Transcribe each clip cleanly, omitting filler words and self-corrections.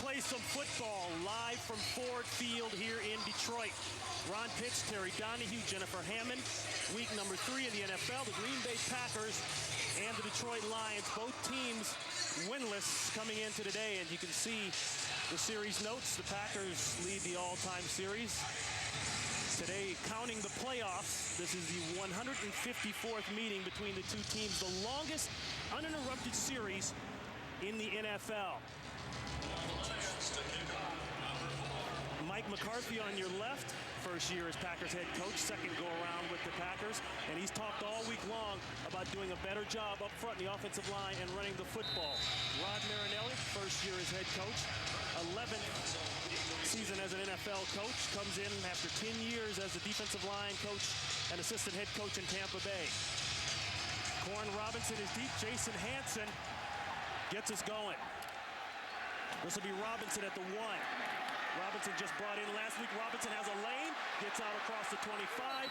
play some football live from Ford Field here in Detroit. Ron Pitts, Terry Donahue, Jennifer Hammond. Week number 3 of the NFL. The Green Bay Packers and the Detroit Lions, both teams winless coming into today. And you can see the series notes. The Packers lead the all-time series. Today, counting the playoffs, this is the 154th meeting between the two teams, the longest uninterrupted series in the NFL. Mike McCarthy on your left, first year as Packers head coach, second go around with the Packers, and he's talked all week long about doing a better job up front in the offensive line and running the football. Rod Marinelli, first year as head coach, 11th season as an NFL coach, comes in after 10 years as a defensive line coach and assistant head coach in Tampa Bay. Corn Robinson is deep. Jason Hanson gets us going. This will be Robinson at the 1. Robinson just brought in last week. Robinson has a lane, gets out across the 25,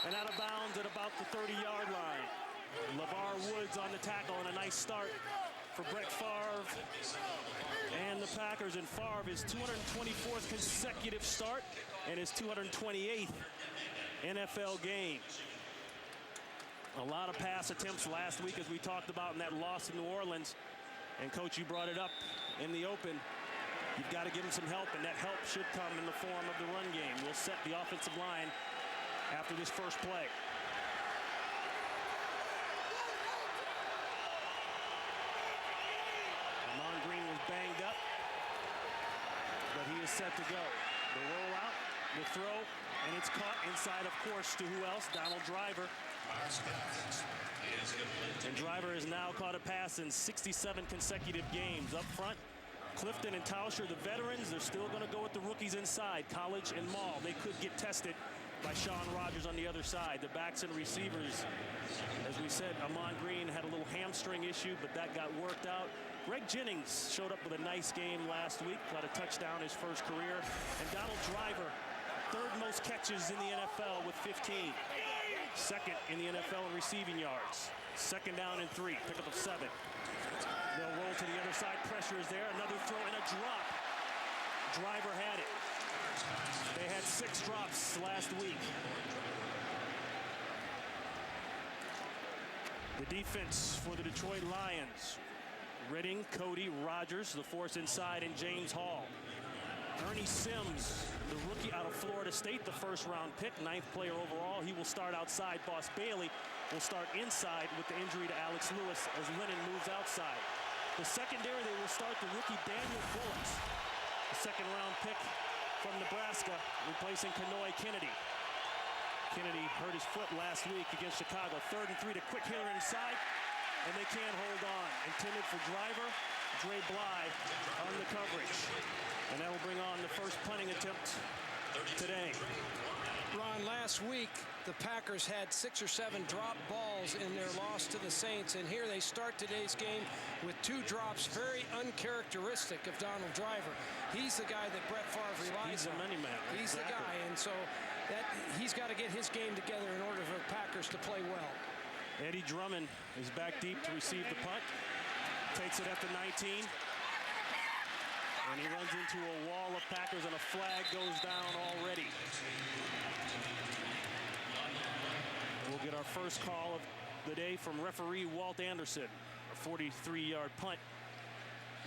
and out of bounds at about the 30-yard line. LeVar Woods on the tackle, and a nice start for Brett Favre and the Packers. And Favre, his 224th consecutive start and his 228th NFL game. A lot of pass attempts last week, as we talked about in that loss in New Orleans. And, Coach, you brought it up in the open. You've got to give him some help, and that help should come in the form of the run game. We'll set the offensive line after this first play. Ahman Green was banged up, but he is set to go. The rollout, the throw, and it's caught inside, of course, to who else? Donald Driver. And Driver has now caught a pass in 67 consecutive games. Up front, Clifton and Tauscher, the veterans, they're still going to go with the rookies inside, College and Maul. They could get tested by Sean Rogers on the other side. The backs and receivers, as we said, Ahman Green had a little hamstring issue, but that got worked out. Greg Jennings showed up with a nice game last week, got a touchdown his first career. And Donald Driver, third most catches in the NFL with 15. Second in the NFL in receiving yards. Second down and 3, pickup of 7. They'll roll to the other side. Pressure is there. Another throw and a drop. Driver had it. They had 6 drops last week. The defense for the Detroit Lions. Redding, Cody, Rogers, the force inside, and James Hall. Ernie Sims, the rookie out of Florida State, the first-round pick, 9th player overall. He will start outside. Boss Bailey will start inside with the injury to Alex Lewis as Lennon moves outside. The secondary, they will start the rookie Daniel Bullets, the second-round pick from Nebraska, replacing Kanoy Kennedy. Kennedy hurt his foot last week against Chicago. 3rd and 3, the quick hitter inside, and they can't hold on. Intended for Driver, Dre Bly on the coverage. And that will bring on the first punting attempt today. Ron, last week, the Packers had 6 or 7 drop balls in their loss to the Saints, and here they start today's game with 2 drops, very uncharacteristic of Donald Driver. He's the guy that Brett Favre relies on. He's the money man. He's the guy, and so he's got to get his game together in order for the Packers to play well. Eddie Drummond is back deep to receive the punt. Takes it at the 19. And he runs into a wall of Packers, and a flag goes down already. We'll get our first call of the day from referee Walt Anderson. A 43-yard punt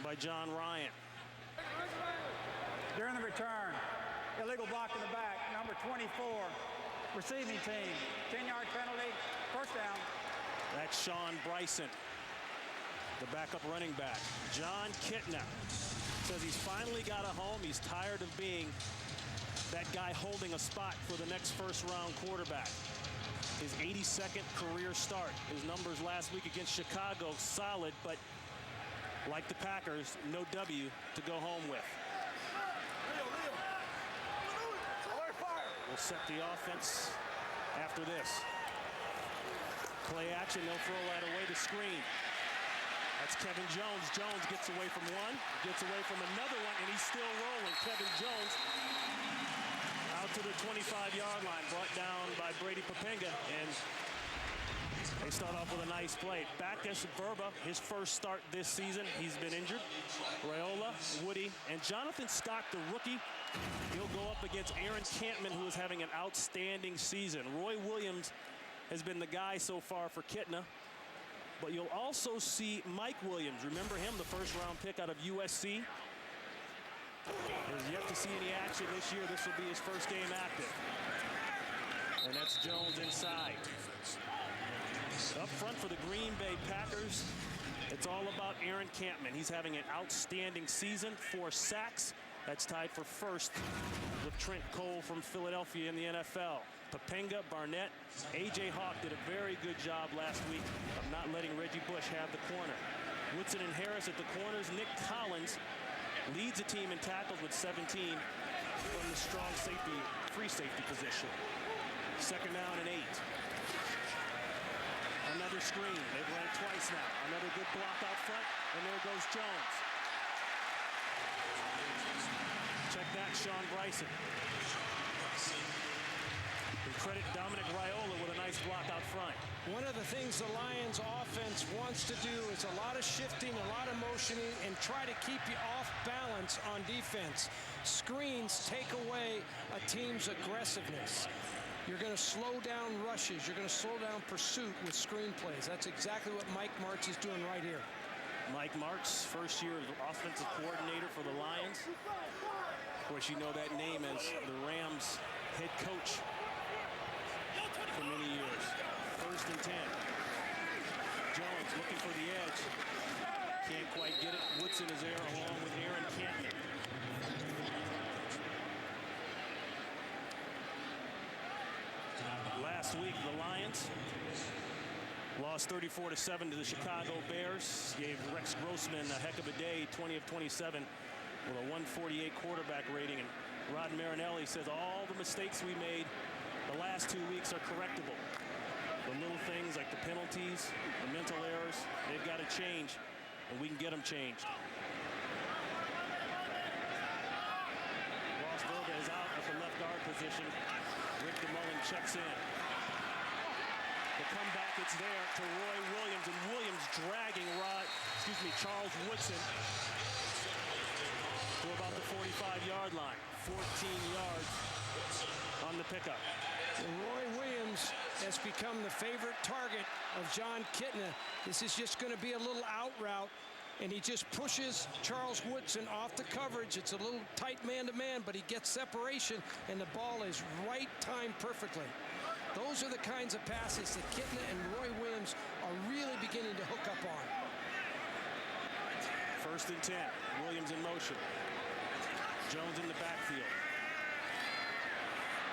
by John Ryan. During the return, illegal block in the back, number 24, receiving team. 10-yard penalty, first down. That's Sean Bryson, the backup running back. John Kitna says he's finally got a home. He's tired of being that guy holding a spot for the next first-round quarterback. His 82nd career start. His numbers last week against Chicago, solid, but like the Packers, no W to go home with. We'll set the offense after this. Play action, they'll throw right away to screen. That's Kevin Jones. Jones gets away from one, gets away from another one, and he's still rolling. Kevin Jones out to the 25-yard line, brought down by Brady Papenga, and They start off with a nice play. Backus Verba, his first start this season. He's been injured. Raiola, Woody, and Jonathan Scott, the rookie. He'll go up against Aaron Cantman, who is having an outstanding season. Roy Williams has been the guy so far for Kitna. But you'll also see Mike Williams. Remember him, the first-round pick out of USC? Has yet to see any action this year. This will be his first game active. And that's Jones inside. Up front for the Green Bay Packers, it's all about Aaron Cantman. He's having an outstanding season, 4 sacks. That's tied for first with Trent Cole from Philadelphia in the NFL. Papenga, Barnett, A.J. Hawk did a very good job last week of not letting Reggie Bush have the corner. Woodson and Harris at the corners. Nick Collins leads the team in tackles with 17 from the strong safety, free safety position. Second down and 8. Another screen. They've run it twice now. Another good block out front, and there goes Jones. Check that, Sean Bryson. And credit Dominic Raiola with a nice block out front. One of the things the Lions offense wants to do is a lot of shifting, a lot of motioning, and try to keep you off balance on defense. Screens take away a team's aggressiveness. You're going to slow down rushes. You're going to slow down pursuit with screen plays. That's exactly what Mike Martz is doing right here. Mike Martz, first year as offensive coordinator for the Lions. Of course, you know that name as the Rams head coach for many years. First and 10. Jones looking for the edge. Can't quite get it. Woodson is there along with Aaron Cantman. Last week, the Lions lost 34-7 to the Chicago Bears. Gave Rex Grossman a heck of a day, 20 of 27 with a 148 quarterback rating. And Rod Marinelli says all the mistakes we made the last 2 weeks are correctable. The little things like the penalties, the mental errors, they've got to change, and we can get them changed. Ross Verba is out at the left guard position. Rick DeMullen checks in. The comeback, it's there to Roy Williams, and Williams dragging Charles Woodson to about the 45-yard line. 14 yards on the pickup. And Roy Williams has become the favorite target of Jon Kitna. This is just going to be a little out route, and he just pushes Charles Woodson off the coverage. It's a little tight man-to-man, but he gets separation, and the ball is right timed perfectly. Those are the kinds of passes that Kitna and Roy Williams are really beginning to hook up on. First and 10. Williams in motion. Jones in the backfield.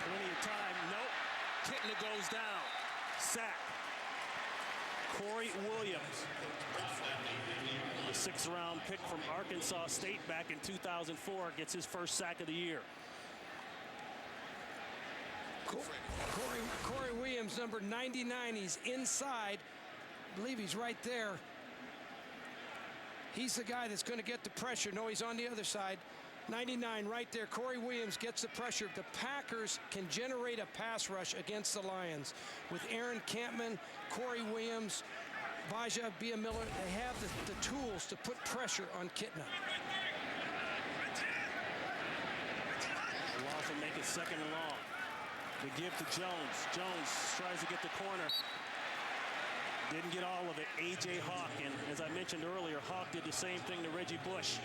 Plenty of time. Nope. Kitna goes down. Sack. Corey Williams, the 6th-round pick from Arkansas State back in 2004, gets his first sack of the year. Corey Williams, number 99. He's inside. I believe he's right there. He's the guy that's going to get the pressure. No, he's on the other side. 99 right there. Corey Williams gets the pressure. The Packers can generate a pass rush against the Lions with Aaron Cantman, Corey Williams, Baja Biamiller. They have the tools to put pressure on Kitna. Will also make it second and long. The give to Jones. Jones tries to get the corner. Didn't get all of it. A.J. Hawk, and as I mentioned earlier, Hawk did the same thing to Reggie Bush.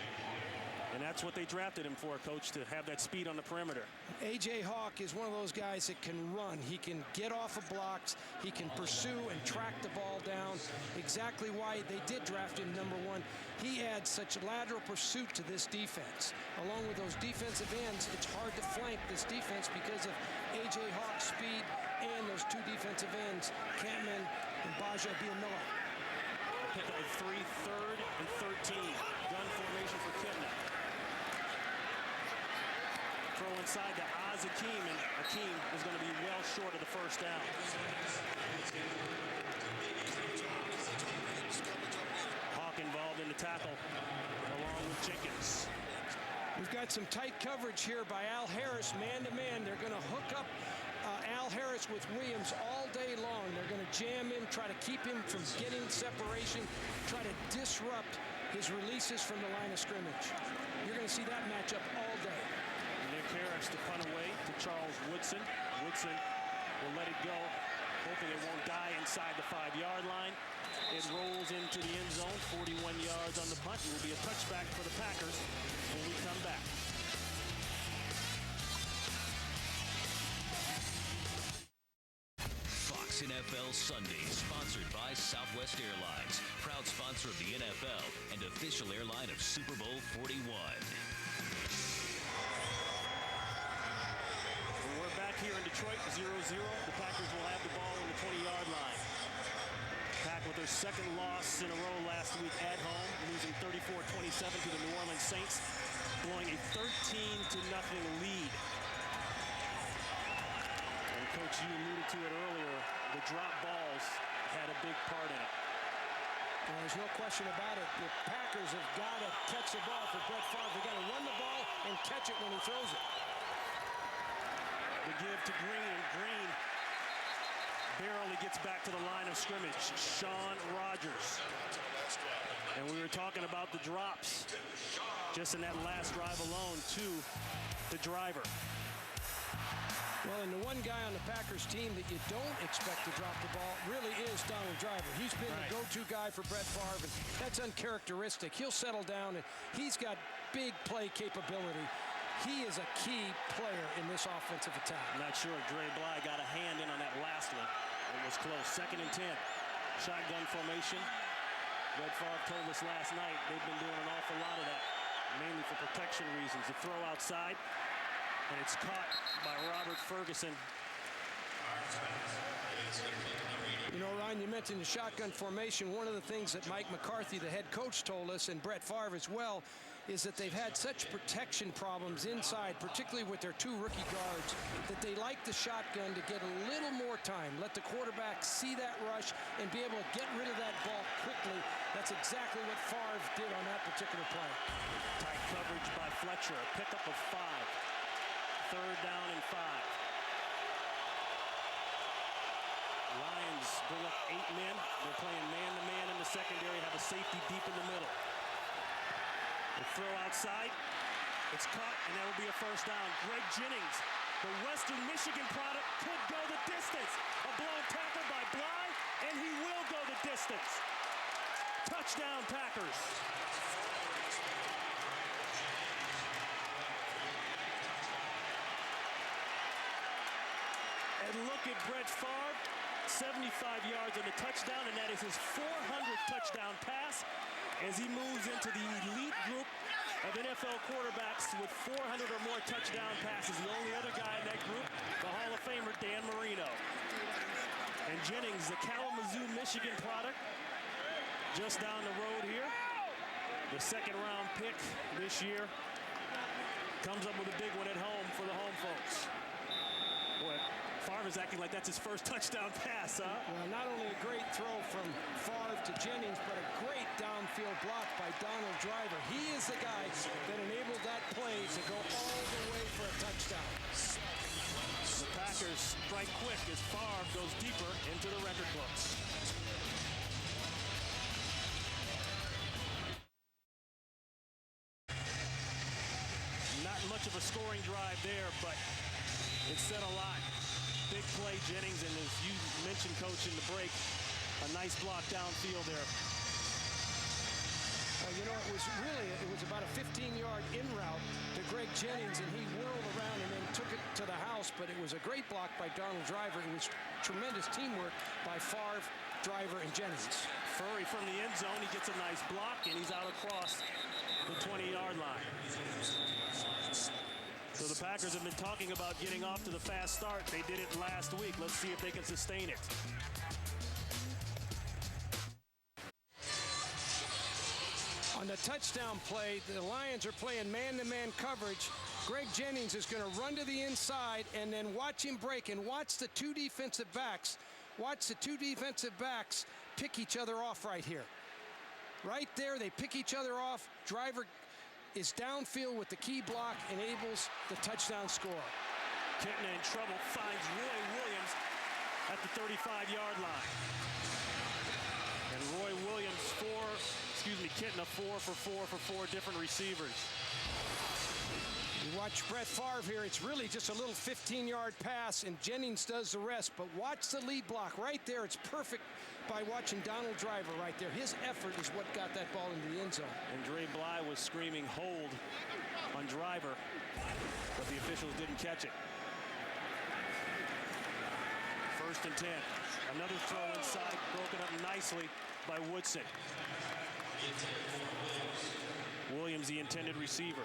And that's what they drafted him for, Coach, to have that speed on the perimeter. A.J. Hawk is one of those guys that can run. He can get off of blocks. He can pursue and track the ball down. Exactly why they did draft him number 1. He adds such lateral pursuit to this defense. Along with those defensive ends, it's hard to flank this defense because of A.J. Hawk's speed and those 2 defensive ends, Cantman and Baja Biamiller. Pick up 3, 3rd and 13. Gun formation for Kitna. Throw inside to Akeem, and Akeem is going to be well short of the first down. Hawk involved in the tackle along with Jenkins. We've got some tight coverage here by Al Harris, man-to-man. They're going to hook up Al Harris with Williams all day long. They're going to jam him, try to keep him from getting separation, try to disrupt his releases from the line of scrimmage. You're going to see that matchup all day. Nick Harris to punt away to Charles Woodson. Woodson will let it go, hoping it won't die inside the 5-yard line. It rolls into the end zone, 41 yards on the punt. It will be a touchback for the Packers when we come back. Fox NFL Sunday, sponsored by Southwest Airlines, proud sponsor of the NFL and official airline of Super Bowl 41. We're back here in Detroit, 0-0. The Packers will have the ball on the 20-yard line. Pack with their second loss in a row last week at home, losing 34-27 to the New Orleans Saints, blowing a 13-0 lead. And Coach, you alluded to it earlier, the drop balls had a big part in it. Well, there's no question about it. The Packers have got to catch the ball for Brett Favre. They've got to run the ball and catch it when he throws it. The give to Green, and Green barely gets back to the line of scrimmage. Shaun Rogers. And we were talking about the drops just in that last drive alone to the driver. Well, and the one guy on the Packers team that you don't expect to drop the ball really is Donald Driver. He's been the go-to guy for Brett Favre, and that's uncharacteristic. He'll settle down, and he's got big play capability. He is a key player in this offensive attack. I'm not sure if Dre Bly got a hand in on that last one. It was close. 2nd and 10. Shotgun formation. Brett Favre told us last night they've been doing an awful lot of that, mainly for protection reasons. The throw outside, and it's caught by Robert Ferguson. You know, Ryan, you mentioned the shotgun formation. One of the things that Mike McCarthy, the head coach, told us, and Brett Favre as well, is that they've had such protection problems inside, particularly with their 2 rookie guards, that they like the shotgun to get a little more time, let the quarterback see that rush and be able to get rid of that ball quickly. That's exactly what Favre did on that particular play. Tight coverage by Fletcher, a pickup of 5. 3rd down and 5. Lions bring up 8 men. They're playing man-to-man in the secondary, have a safety deep in the middle. The throw outside, it's caught, and that will be a first down. Greg Jennings, the Western Michigan product, could go the distance. A blown tackle by Bly, and he will go the distance. Touchdown, Packers. And look at Brett Favre, 75 yards on the touchdown, and that is his 400th touchdown pass as he moves into the elite group of NFL quarterbacks with 400 or more touchdown passes. The only other guy in that group, the Hall of Famer Dan Marino. And Jennings, the Kalamazoo, Michigan product, just down the road here. The 2nd-round pick this year comes up with a big one at home for the home folks. Boy, Favre is acting like that's his first touchdown pass, huh? Well, not only a great throw from Favre to Jennings, but a great downfield block by Donald Driver. He is the guy that enabled that play to go all the way for a touchdown. The Packers strike quick as Favre goes deeper into the record books. Not much of a scoring drive there, but it said a lot. Big play, Jennings, and as you mentioned, Coach, in the break, a nice block downfield there. You know, it was about a 15-yard in route to Greg Jennings, and he whirled around and then took it to the house, but it was a great block by Donald Driver. It was tremendous teamwork by Favre, Driver, and Jennings. Furry from the end zone, he gets a nice block, and he's out across the 20-yard line. So the Packers have been talking about getting off to the fast start. They did it last week. Let's see if they can sustain it. On the touchdown play, the Lions are playing man-to-man coverage. Greg Jennings is going to run to the inside and then watch him break and watch the 2 defensive backs. Watch the 2 defensive backs pick each other off right here. Right there, they pick each other off. Driver is downfield with the key block, enables the touchdown score. Kitna in trouble, finds Roy Williams at the 35-yard line. And Roy Williams, Kitna 4 for 4 different receivers. You watch Brett Favre here. It's really just a little 15-yard pass, and Jennings does the rest. But watch the lead block right there. It's perfect by watching Donald Driver right there. His effort is what got that ball into the end zone. And Dre Bly was screaming hold on Driver, but the officials didn't catch it. 1st and 10. Another throw inside, broken up nicely by Woodson. Williams, the intended receiver.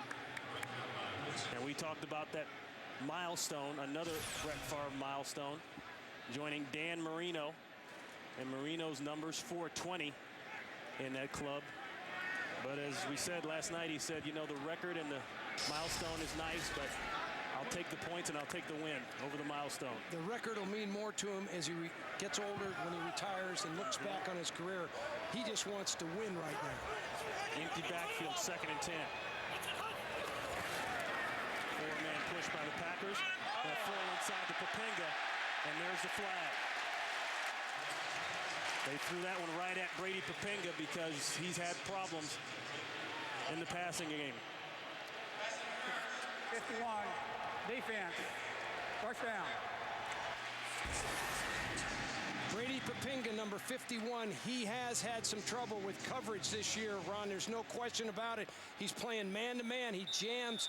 And we talked about that milestone, another Brett Favre milestone, joining Dan Marino. And Marino's number's 420 in that club. But as we said last night, he said, you know, the record and the milestone is nice, but I'll take the points and I'll take the win over the milestone. The record will mean more to him as he gets older, when he retires and looks back on his career. He just wants to win right now. Empty backfield, 2nd and 10. 4-man push by the Packers. They'll throw inside to Popenga, and there's the flag. They threw that one right at Brady Popenga because he's had problems in the passing game. 51, defense, first down. Brady Popenga, number 51, he has had some trouble with coverage this year, Ron. There's no question about it. He's playing man-to-man. He jams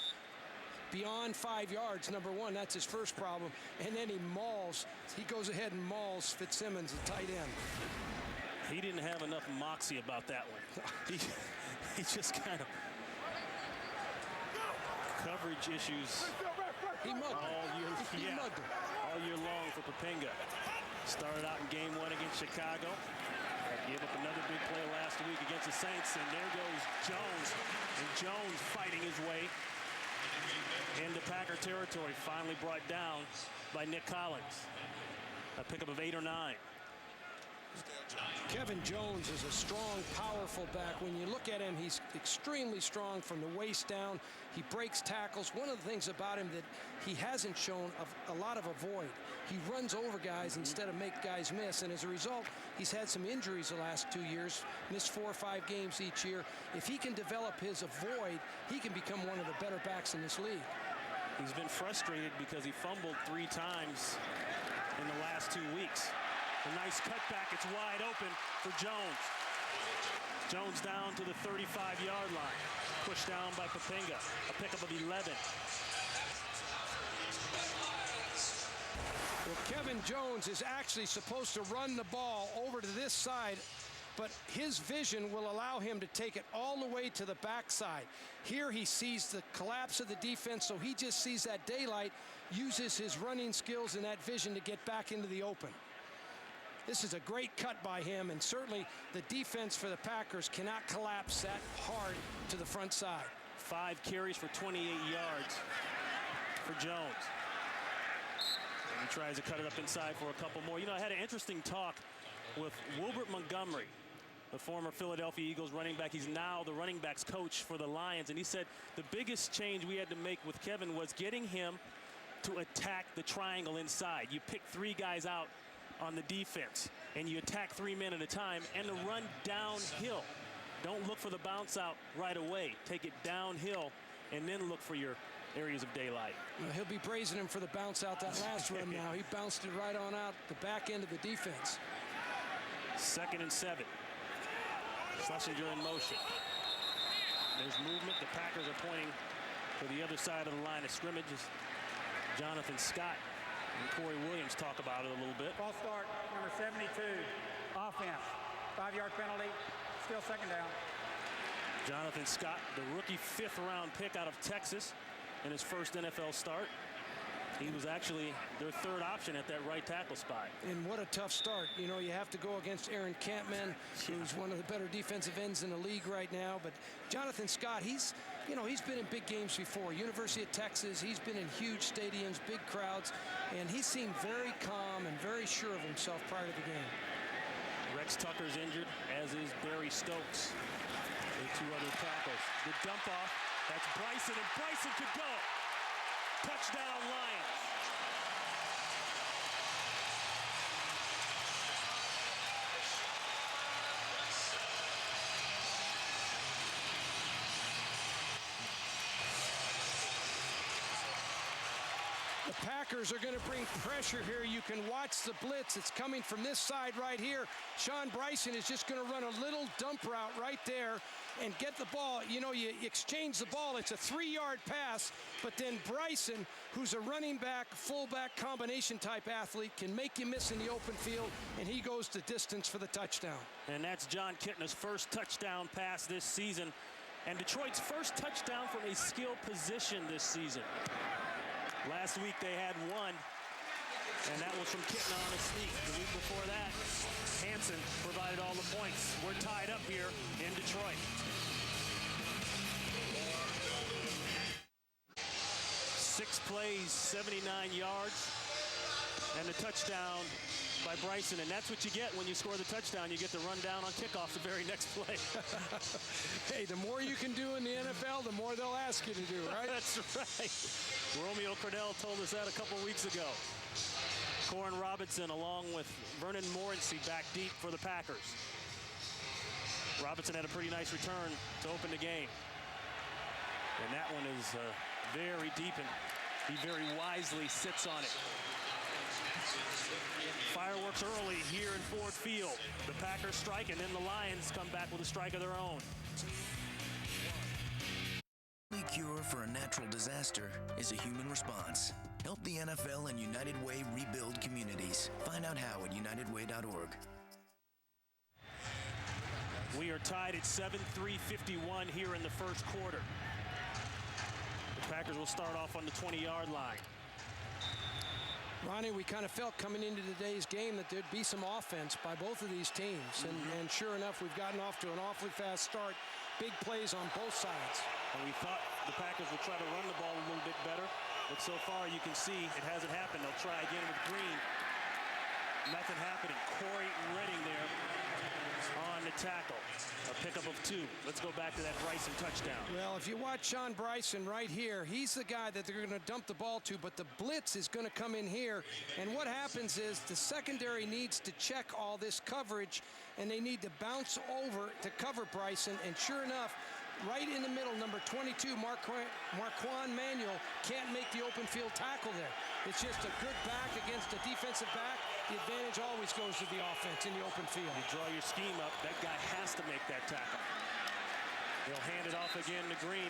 beyond 5 yards, number one. That's his first problem. And then he mauls. He goes ahead and mauls Fitzsimmons, the tight end. He didn't have enough moxie about that one. He just kind of... Coverage issues He mugged all year, He mugged him. all year long for Popenga. Started out in game 1 against Chicago. Gave up another big play last week against the Saints, and there goes Jones. And Jones fighting his way into Packer territory, finally brought down by Nick Collins. A pickup of 8 or 9. Kevin Jones is a strong, powerful back. When you look at him, he's extremely strong from the waist down. He breaks tackles. One of the things about him that he hasn't shown a lot of avoid. He runs over guys instead of make guys miss, and as a result, he's had some injuries the last 2 years, missed 4 or 5 games each year. If he can develop his avoid, he can become one of the better backs in this league. He's been frustrated because he fumbled 3 times in the last 2 weeks. A nice cutback. It's wide open for Jones. Jones down to the 35-yard line. Pushed down by Popenga. A pickup of 11. Well, Kevin Jones is actually supposed to run the ball over to this side, but his vision will allow him to take it all the way to the backside. Here he sees the collapse of the defense, so he just sees that daylight, uses his running skills and that vision to get back into the open. This is a great cut by him, and certainly the defense for the Packers cannot collapse that hard to the front side. 5 carries for 28 yards for Jones. And he tries to cut it up inside for a couple more. You know, I had an interesting talk with Wilbert Montgomery, the former Philadelphia Eagles running back. He's now the running backs coach for the Lions, and he said the biggest change we had to make with Kevin was getting him to attack the triangle inside. You pick 3 guys out on the defense, and you attack 3 men at a time, and to run downhill. Don't look for the bounce out right away. Take it downhill, and then look for your areas of daylight. Well, he'll be praising him for the bounce out that last run now. He bounced it right on out the back end of the defense. 2nd and 7. Schlesinger in motion. There's movement. The Packers are pointing to the other side of the line of scrimmage. Jonathan Scott and Corey Williams talk about it a little bit. False start, number 72, offense. 5-yard penalty, still 2nd down. Jonathan Scott, the rookie 5th-round pick out of Texas in his first NFL start. He was actually their 3rd option at that right tackle spot. And what a tough start. You know, you have to go against Aaron Campman, who's one of the better defensive ends in the league right now. But Jonathan Scott, he's been in big games before. University of Texas, he's been in huge stadiums, big crowds, and he seemed very calm and very sure of himself prior to the game. Rex Tucker's injured, as is Barry Stokes. The 2 other tackles. The dump off, that's Bryson, and Bryson could go. Touchdown Lions. The Packers are going to bring pressure here. You can watch the blitz. It's coming from this side right here. Sean Bryson is just going to run a little dump route right there and get the ball. You know, you exchange the ball. It's a 3-yard pass, but then Bryson, who's a running back, fullback combination type athlete, can make you miss in the open field, and he goes the distance for the touchdown. And that's Jon Kitna's first touchdown pass this season, and Detroit's first touchdown from a skill position this season. Last week they had one, and that was from Kitna on a sneak. The week before that, Hansen provided all the points. We're tied up here in Detroit. 6 plays, 79 yards, and a touchdown by Bryson. And that's what you get when you score the touchdown. You get to run down on kickoff the very next play. Hey, the more you can do in the NFL, the more they'll ask you to do, right? That's right. Romeo Crennel told us that a couple weeks ago. Corin Robinson along with Vernon Morency back deep for the Packers. Robinson had a pretty nice return to open the game. And that one is very deep, and he very wisely sits on it. Fireworks early here in Ford Field. The Packers strike, and then the Lions come back with a strike of their own. The only cure for a natural disaster is a human response. Help the NFL and United Way rebuild communities. Find out how at unitedway.org. We are tied at 7:3:51 here in the first quarter. The Packers will start off on the 20-yard line. Ronnie, we kind of felt coming into today's game that there'd be some offense by both of these teams. And sure enough, we've gotten off to an awfully fast start. Big plays on both sides. And we thought the Packers would try to run the ball a little bit better. But so far, you can see it hasn't happened. They'll try again with Green. Nothing happening. Corey Redding there on the tackle. A pickup of 2. Let's go back to that Bryson touchdown. Well, if you watch Sean Bryson right here, he's the guy that they're going to dump the ball to, but the blitz is going to come in here. And what happens is the secondary needs to check all this coverage, and they need to bounce over to cover Bryson. And sure enough, right in the middle, number 22, Marquand Manuel can't make the open field tackle there. It's just a good back against a defensive back. The advantage always goes to the offense in the open field. You draw your scheme up, that guy has to make that tackle. They'll hand it off again to Green.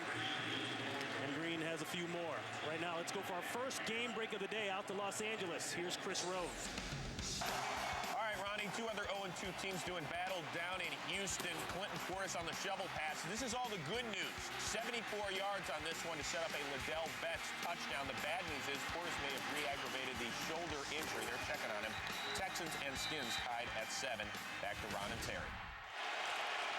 And Green has a few more. Right now, let's go for our first game break of the day out to Los Angeles. Here's Chris Rose. All right, Ronnie, 2 other 0-2 teams doing battle down in Houston. Clinton Portis on the shovel pass. This is all the good news. 74 yards on this one to set up a Liddell Betts touchdown. The bad news is Portis may have re-aggravated the shoulder injury. They're checking on him. Texans and Skins tied at 7. Back to Ron and Terry.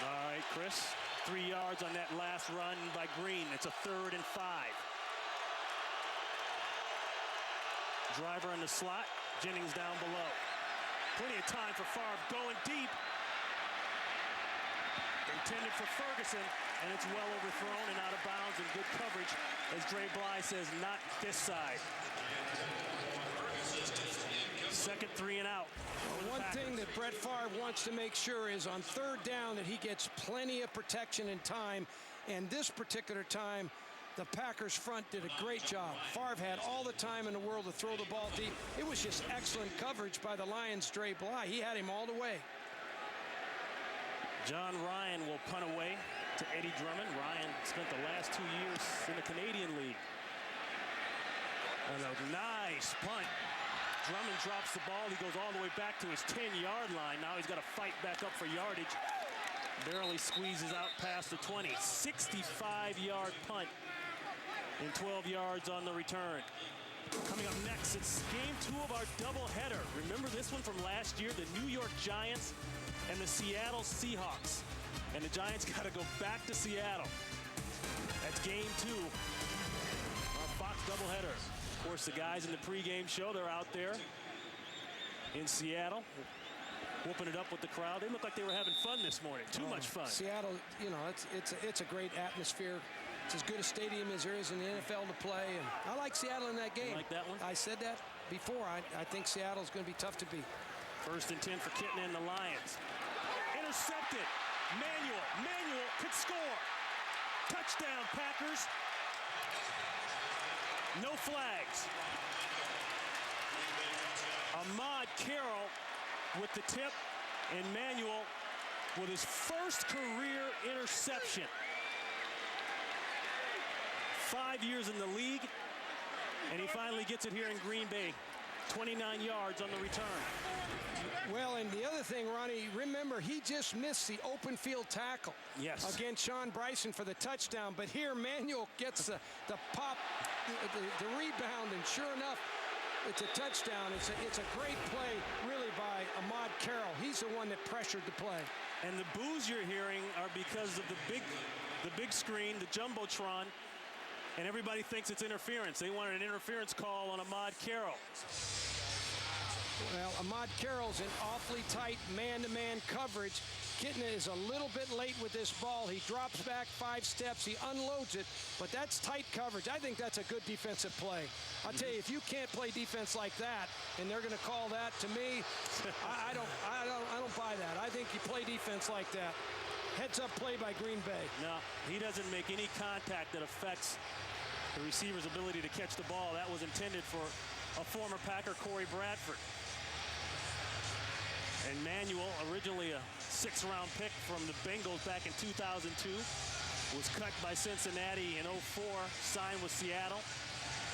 All right, Chris. 3 yards on that last run by Green. It's a 3rd and 5. Driver in the slot. Jennings down below. Plenty of time for Favre going deep. Intended for Ferguson, and it's well overthrown and out of bounds, and good coverage, as Dre Bly says, not this side. 2nd 3 and out. One thing that Brett Favre wants to make sure is on 3rd down that he gets plenty of protection and time, and this particular time, the Packers front did a great job. Favre had all the time in the world to throw the ball deep. It was just excellent coverage by the Lions' Dre Bly. He had him all the way. John Ryan will punt away to Eddie Drummond. Ryan spent the last 2 years in the Canadian League. And a nice punt. Drummond drops the ball. He goes all the way back to his 10-yard line. Now he's got to fight back up for yardage. Barely squeezes out past the 20. 65-yard punt. And 12 yards on the return. Coming up next, it's game 2 of our doubleheader. Remember this one from last year? The New York Giants and the Seattle Seahawks. And the Giants got to go back to Seattle. That's game 2. Our Fox doubleheader. Of course, the guys in the pregame show, they're out there in Seattle, whooping it up with the crowd. They look like they were having fun this morning. Too much fun. Seattle, you know, it's a great atmosphere. It's as good a stadium as there is in the NFL to play, and I like Seattle in that game. You like that one? I said that before. I think Seattle's going to be tough to beat. 1st and 10 for Kitna and the Lions. Intercepted. Manuel could score. Touchdown, Packers. No flags. Ahmad Carroll with the tip, and Manuel with his first career interception. 5 years in the league, and he finally gets it here in Green Bay. 29 yards on the return. Well, and the other thing, Ronnie, remember, he just missed the open field tackle against Sean Bryson for the touchdown. But here, Manuel gets the pop, the rebound, and sure enough, it's a touchdown. It's a great play, really, by Ahmad Carroll. He's the one that pressured the play. And the boos you're hearing are because of the big screen, the Jumbotron, and everybody thinks it's interference. They wanted an interference call on Ahmad Carroll. Well, Ahmad Carroll's in awfully tight man-to-man coverage. Kitna is a little bit late with this ball. He drops back 5 steps. He unloads it, but that's tight coverage. I think that's a good defensive play. I'll tell you, if you can't play defense like that, and they're going to call that, to me, I don't buy that. I think you play defense like that. Heads-up play by Green Bay. No, he doesn't make any contact that affects the receiver's ability to catch the ball. That was intended for a former Packer, Corey Bradford. And Manuel, originally a 6th-round pick from the Bengals back in 2002, was cut by Cincinnati in 2004, signed with Seattle.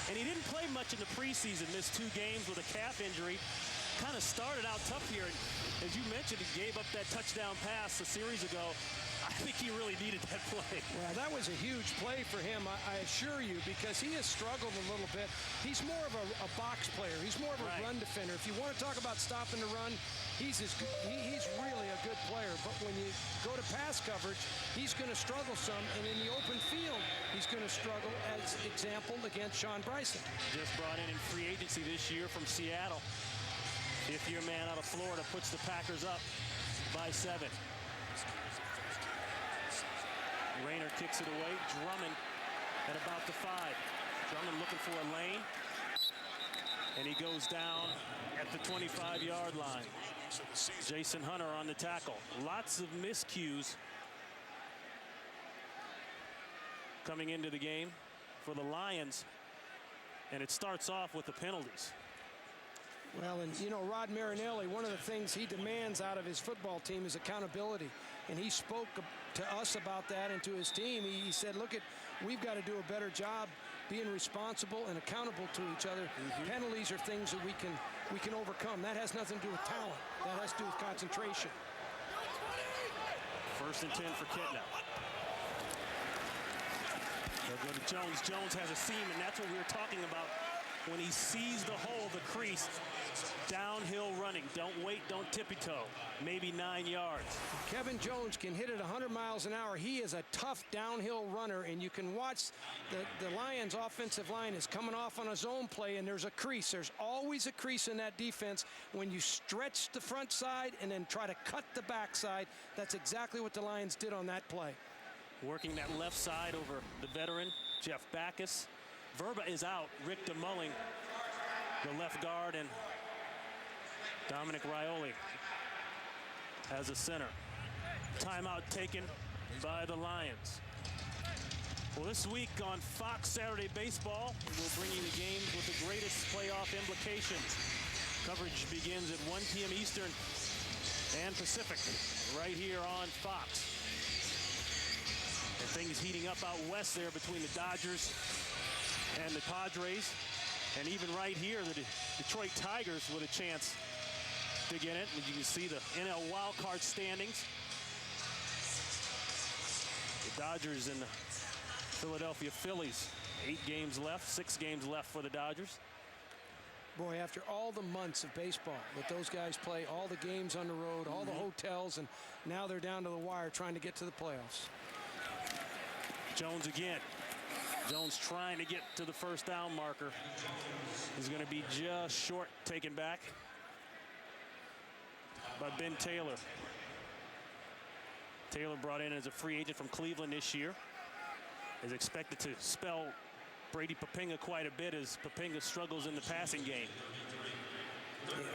And he didn't play much in the preseason, missed 2 games with a calf injury. Kind of started out tough here. And as you mentioned, he gave up that touchdown pass a series ago. I think he really needed that play. Well, that was a huge play for him, I assure you, because he has struggled a little bit. He's more of a box player. He's more of a run defender. If you want to talk about stopping the run, he's really a good player. But when you go to pass coverage, he's going to struggle some. And in the open field, he's going to struggle, as example, against Sean Bryson. Just brought in free agency this year from Seattle. 5th-year man out of Florida puts the Packers up by 7. Rayner kicks it away. Drummond at about the 5. Drummond looking for a lane. And he goes down at the 25-yard line. Jason Hunter on the tackle. Lots of miscues coming into the game for the Lions. And it starts off with the penalties. Well, and you know, Rod Marinelli, one of the things he demands out of his football team is accountability. And he spoke to us about that and to his team. He said, look, we've got to do a better job being responsible and accountable to each other. Penalties are things that we can overcome. That has nothing to do with talent. That has to do with concentration. 1st and 10 for Kitna. They'll go to Jones. Jones has a seam, and that's what we were talking about. When he sees the hole, the crease, downhill running. Don't wait, don't tippy-toe. Maybe 9 yards. Kevin Jones can hit it 100 miles an hour. He is a tough downhill runner, and you can watch the Lions' offensive line is coming off on a zone play, and there's a crease. There's always a crease in that defense. When you stretch the front side and then try to cut the back side, that's exactly what the Lions did on that play. Working that left side over the veteran, Jeff Backus. Verba is out. Rick DeMulling, the left guard, and Dominic Raioli as a center. Timeout taken by the Lions. Well, this week on Fox Saturday Baseball, we'll bring you the games with the greatest playoff implications. Coverage begins at 1 p.m. Eastern and Pacific, right here on Fox. And things heating up out west there between the Dodgers and the Padres, and even right here, the Detroit Tigers with a chance to get it. You can see the NL wildcard standings. The Dodgers and the Philadelphia Phillies, 8 games left, 6 games left for the Dodgers. Boy, after all the months of baseball that those guys play, all the games on the road, all the hotels, and now they're down to the wire trying to get to the playoffs. Jones again. Jones trying to get to the 1st down marker. He's going to be just short, taken back by Ben Taylor. Taylor brought in as a free agent from Cleveland this year. Is expected to spell Brady Papinga quite a bit as Papinga struggles in the passing game.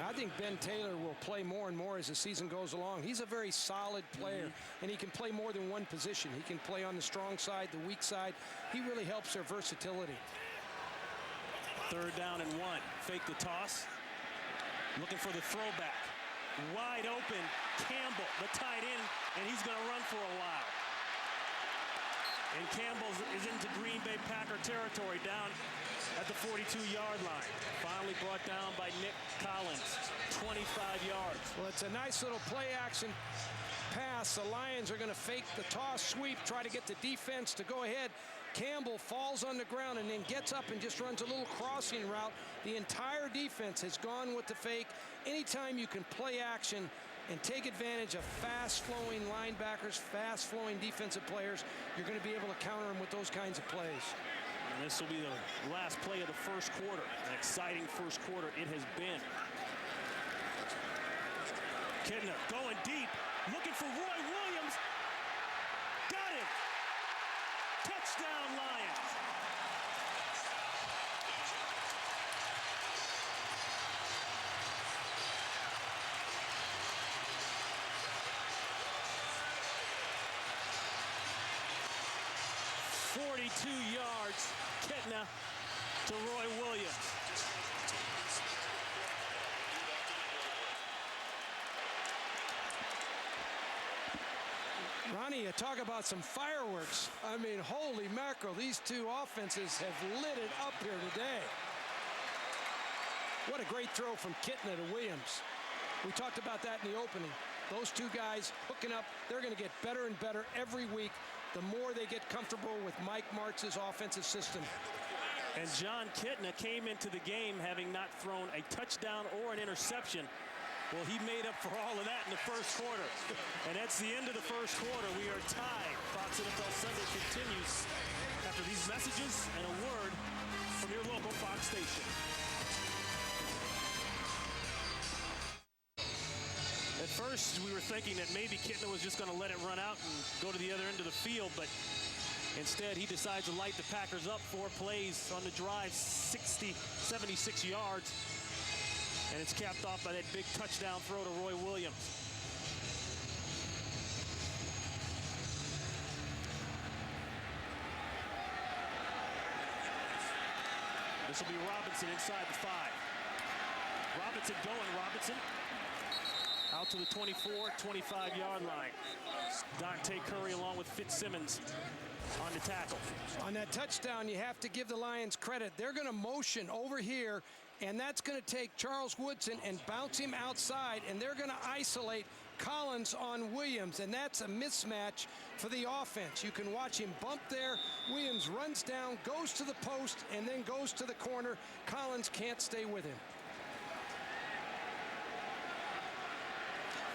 I think Ben Taylor will play more and more as the season goes along. He's a very solid player, and he can play more than one position. He can play on the strong side, the weak side. He really helps their versatility. Third down and 1. Fake the toss. Looking for the throwback. Wide open. Campbell, the tight end, and he's going to run for a while. And Campbell is into Green Bay Packer territory down at the 42-yard line. Finally brought down by Nick Collins, 25 yards. Well, it's a nice little play-action pass. The Lions are going to fake the toss sweep, try to get the defense to go ahead. Campbell falls on the ground and then gets up and just runs a little crossing route. The entire defense has gone with the fake. Anytime you can play action and take advantage of fast-flowing linebackers, fast-flowing defensive players, you're going to be able to counter them with those kinds of plays. And this will be the last play of the first quarter. An exciting first quarter it has been. Kitna going deep, looking for Roy Williams. Got him. Touchdown, Lions. .42 yards, Kitna to Roy Williams. Ronnie, you talk about some fireworks. I mean, holy mackerel, these two offenses have lit it up here today. What a great throw from Kitna to Williams. We talked about that in the opening. Those two guys hooking up, they're going to get better and better every week the more they get comfortable with Mike Martz's offensive system. And John Kitna came into the game having not thrown a touchdown or an interception. Well, he made up for all of that in the first quarter. And that's the end of the first quarter. We are tied. Fox NFL Sunday continues after these messages and a word from your local Fox station. At first, we were thinking that maybe Kitna was just going to let it run out and go to the other end of the field, but instead he decides to light the Packers up. 4 plays on the drive, 76 yards, and it's capped off by that big touchdown throw to Roy Williams. This will be Robinson inside the 5. Robinson going, Robinson. Out to the 24, 25-yard line. Dante Curry along with Fitzsimmons on the tackle. On that touchdown, you have to give the Lions credit. They're going to motion over here, and that's going to take Charles Woodson and bounce him outside, and they're going to isolate Collins on Williams, and that's a mismatch for the offense. You can watch him bump there. Williams runs down, goes to the post, and then goes to the corner. Collins can't stay with him.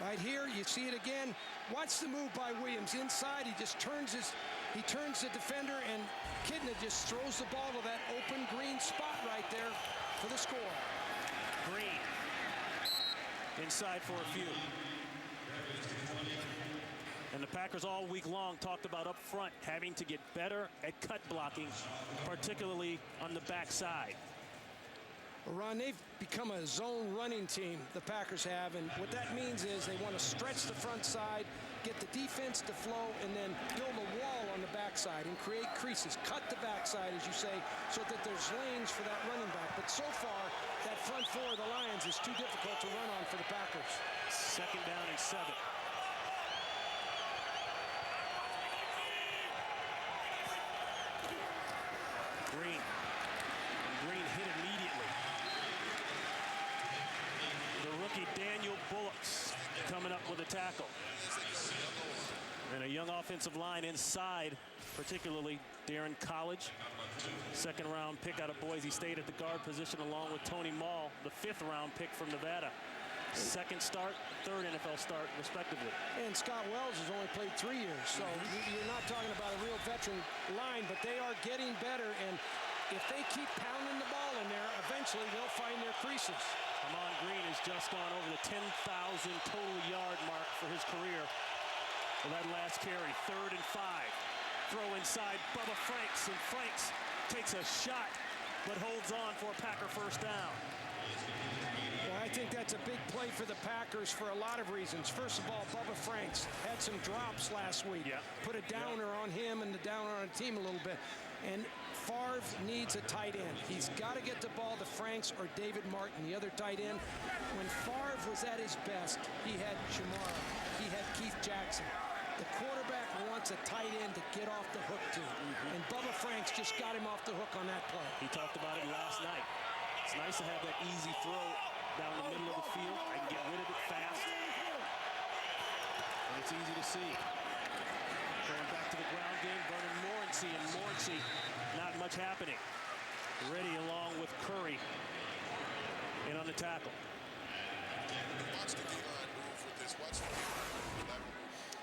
Right here, you see it again. Watch the move by Williams inside. He just turns the defender, and Kitna just throws the ball to that open green spot right there for the score. Green inside for a few. And the Packers all week long talked about up front having to get better at cut blocking, particularly on the backside. Well, Ron, they've become a zone running team, the Packers have, and what that means is they want to stretch the front side, get the defense to flow, and then build a wall on the backside and create creases, cut the backside, as you say, so that there's lanes for that running back. But so far, that front 4 of the Lions is too difficult to run on for the Packers. Second down and 7. Green. Green hit immediately. The rookie Daniel Bullocks coming up with a tackle. And a young offensive line inside, particularly Darren College. Second-round pick out of Boise State at the guard position, along with Tony Mall, the 5th-round pick from Nevada. Second start, 3rd NFL start, respectively. And Scott Wells has only played 3 years, so you're not talking about a real veteran line, but they are getting better, and if they keep pounding the ball in there, eventually they'll find their creases. Ahman Green has just gone over the 10,000 total yard mark for his career for that last carry. 3rd and 5. Throw inside Bubba Franks, and Franks takes a shot but holds on for a Packer first down. Well, I think that's a big play for the Packers for a lot of reasons. First of all, Bubba Franks had some drops last week. Yeah. Put a downer on him and the downer on the team a little bit. And Favre needs a tight end. He's got to get the ball to Franks or David Martin, the other tight end. When Favre was at his best, he had Shamara. He had Keith Jackson. The quarterback wants a tight end to get off the hook to. And Bubba Franks just got him off the hook on that play. He talked about it last night. It's nice to have that easy throw down the middle of the field. I can get rid of it fast. And it's easy to see. Going back to the ground game, Vernon Morency, and Morency, not much happening. Ready along with Curry in on the tackle.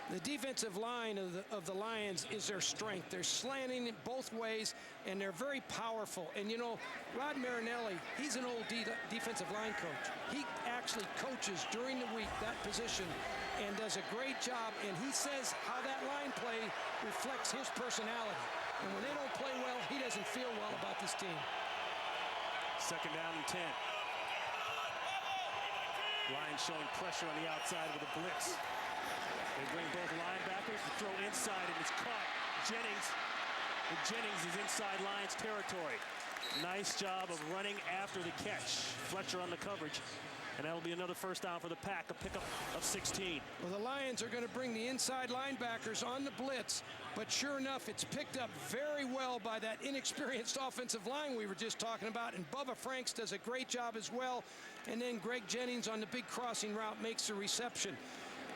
The defensive line of the Lions is their strength. They're slanting it both ways, and they're very powerful. And, you know, Rod Marinelli, he's an old defensive line coach. He actually coaches during the week that position and does a great job. And he says how that line play reflects his personality. And when they don't play well, he doesn't feel well about this team. Second down and 10. Lions showing pressure on the outside with a blitz. They bring both linebackers. The throw inside, and it's caught. Jennings. And Jennings is inside Lions territory. Nice job of running after the catch. Fletcher on the coverage. And that'll be another first down for the Pack, a pickup of 16. Well, the Lions are going to bring the inside linebackers on the blitz, but sure enough, it's picked up very well by that inexperienced offensive line we were just talking about, and Bubba Franks does a great job as well, and then Greg Jennings on the big crossing route makes the reception.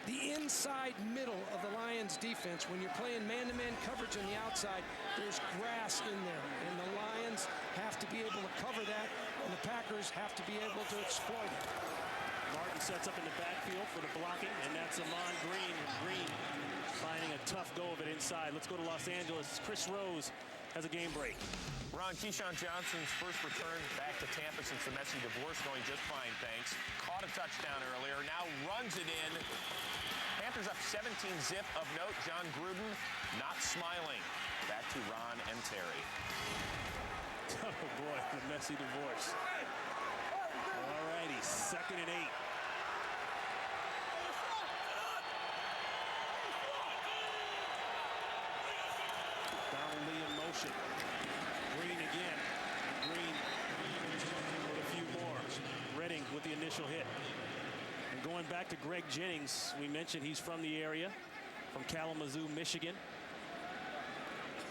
The inside middle of the Lions defense, when you're playing man-to-man coverage on the outside, there's grass in there, and the Lions have to be able to cover that, and the Packers have to be able to exploit it. Martin sets up in the backfield for the blocking, and that's Amon Green. Green finding a tough go of it inside. Let's go to Los Angeles. Chris Rose has a game break. Ron, Keyshawn Johnson's first return back to Tampa since the messy divorce, going just fine, thanks. Caught a touchdown earlier, now runs it in. Panthers up 17-zip. Of note, John Gruden not smiling. Back to Ron and Terry. Oh boy, the messy divorce. All righty, 2nd and 8. Donald Lee in motion. Green again. Green with a few more. Redding with the initial hit. And going back to Greg Jennings, we mentioned he's from the area, from Kalamazoo, Michigan.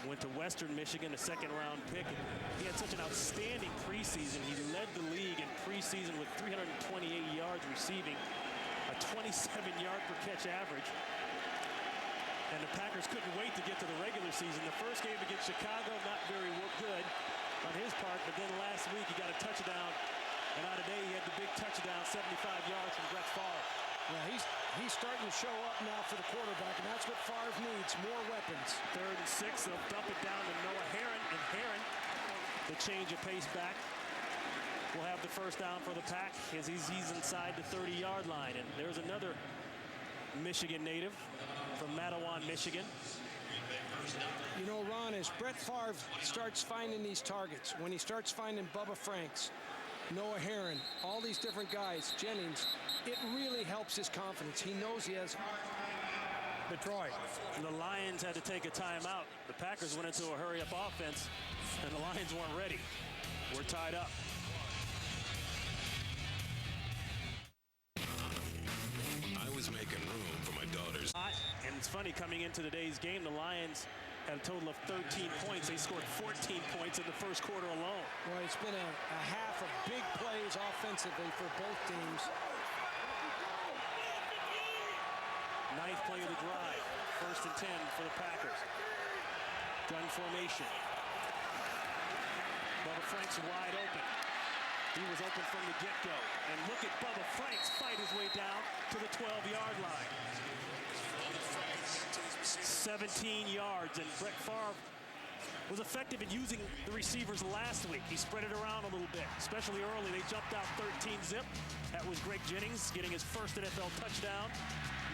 Went to Western Michigan, a second-round pick. He had such an outstanding preseason. He led the league in preseason with 328 yards receiving, a 27-yard-per-catch average. And the Packers couldn't wait to get to the regular season. The first game against Chicago, not very good on his part, but then last week he got a touchdown. And out today, he had the big touchdown, 75 yards from Brett Favre. Yeah, he's starting to show up now for the quarterback, and that's what Favre needs, more weapons. 3rd and 6, they'll dump it down to Noah Herron, and Herron, the change of pace back, will have the first down for the Pack as he's inside the 30-yard line. And there's another Michigan native from Mattawan, Michigan. You know, Ron, as Brett Favre starts finding these targets, when he starts finding Bubba Franks, Noah Herron, all these different guys, Jennings, it really helps his confidence. He knows he has Detroit. And the Lions had to take a timeout. The Packers went into a hurry-up offense, and the Lions weren't ready. We're tied up. I was making room for my daughters. And it's funny, coming into today's game, the Lions had a total of 13 points. They scored 14 points in the first quarter alone. Well, it's been a half of big plays offensively for both teams. 9th play of the drive. 1st and 10 for the Packers. Gun formation. Bubba Franks wide open. He was open from the get-go. And look at Bubba Franks fight his way down to the 12-yard line. 17 yards, and Brett Favre was effective in using the receivers last week. He spread it around a little bit, especially early. They jumped out 13-zip. That was Greg Jennings getting his first NFL touchdown.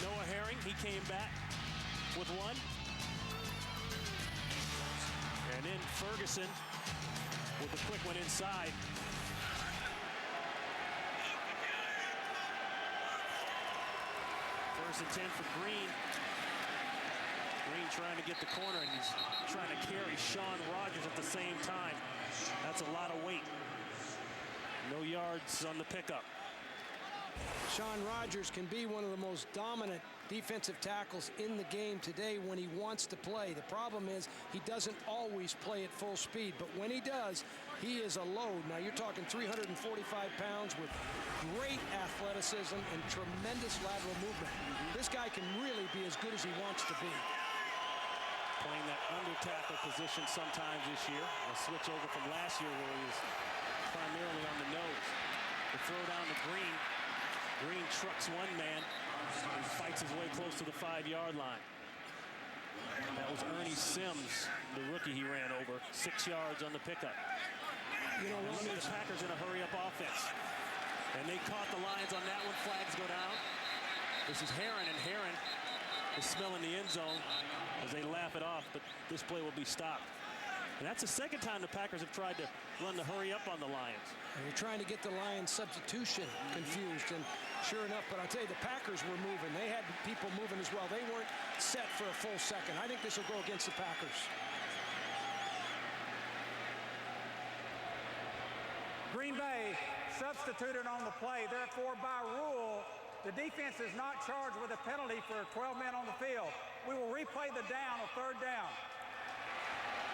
Noah Herring, he came back with one. And then Ferguson with a quick one inside. First and 10 for Green. Green trying to get the corner, and he's trying to carry Shaun Rogers at the same time. That's a lot of weight. No yards on the pickup. Shaun Rogers can be one of the most dominant defensive tackles in the game today when he wants to play. The problem is he doesn't always play at full speed, but when he does, he is a load. Now you're talking 345 pounds with great athleticism and tremendous lateral movement. This guy can really be as good as he wants to be. Playing that under tackle position sometimes this year. A switch over from last year where he was primarily on the nose. The throw down to Green. Green trucks one man and fights his way close to the 5-yard line. That was Ernie Sims, the rookie he ran over. 6 yards on the pickup. You know, look at the Packers in a hurry-up offense. And they caught the Lions on that one. Flags go down. This is Herron, and Herron is smelling the end zone as they laugh it off, but this play will be stopped. And that's the second time the Packers have tried to run the hurry-up on the Lions. And you're trying to get the Lions substitution confused, and sure enough, but I'll tell you, the Packers were moving. They had people moving as well. They weren't set for a full second. I think this will go against the Packers. Green Bay substituted on the play. Therefore, by rule, the defense is not charged with a penalty for 12 men on the field. We will replay the down of third down.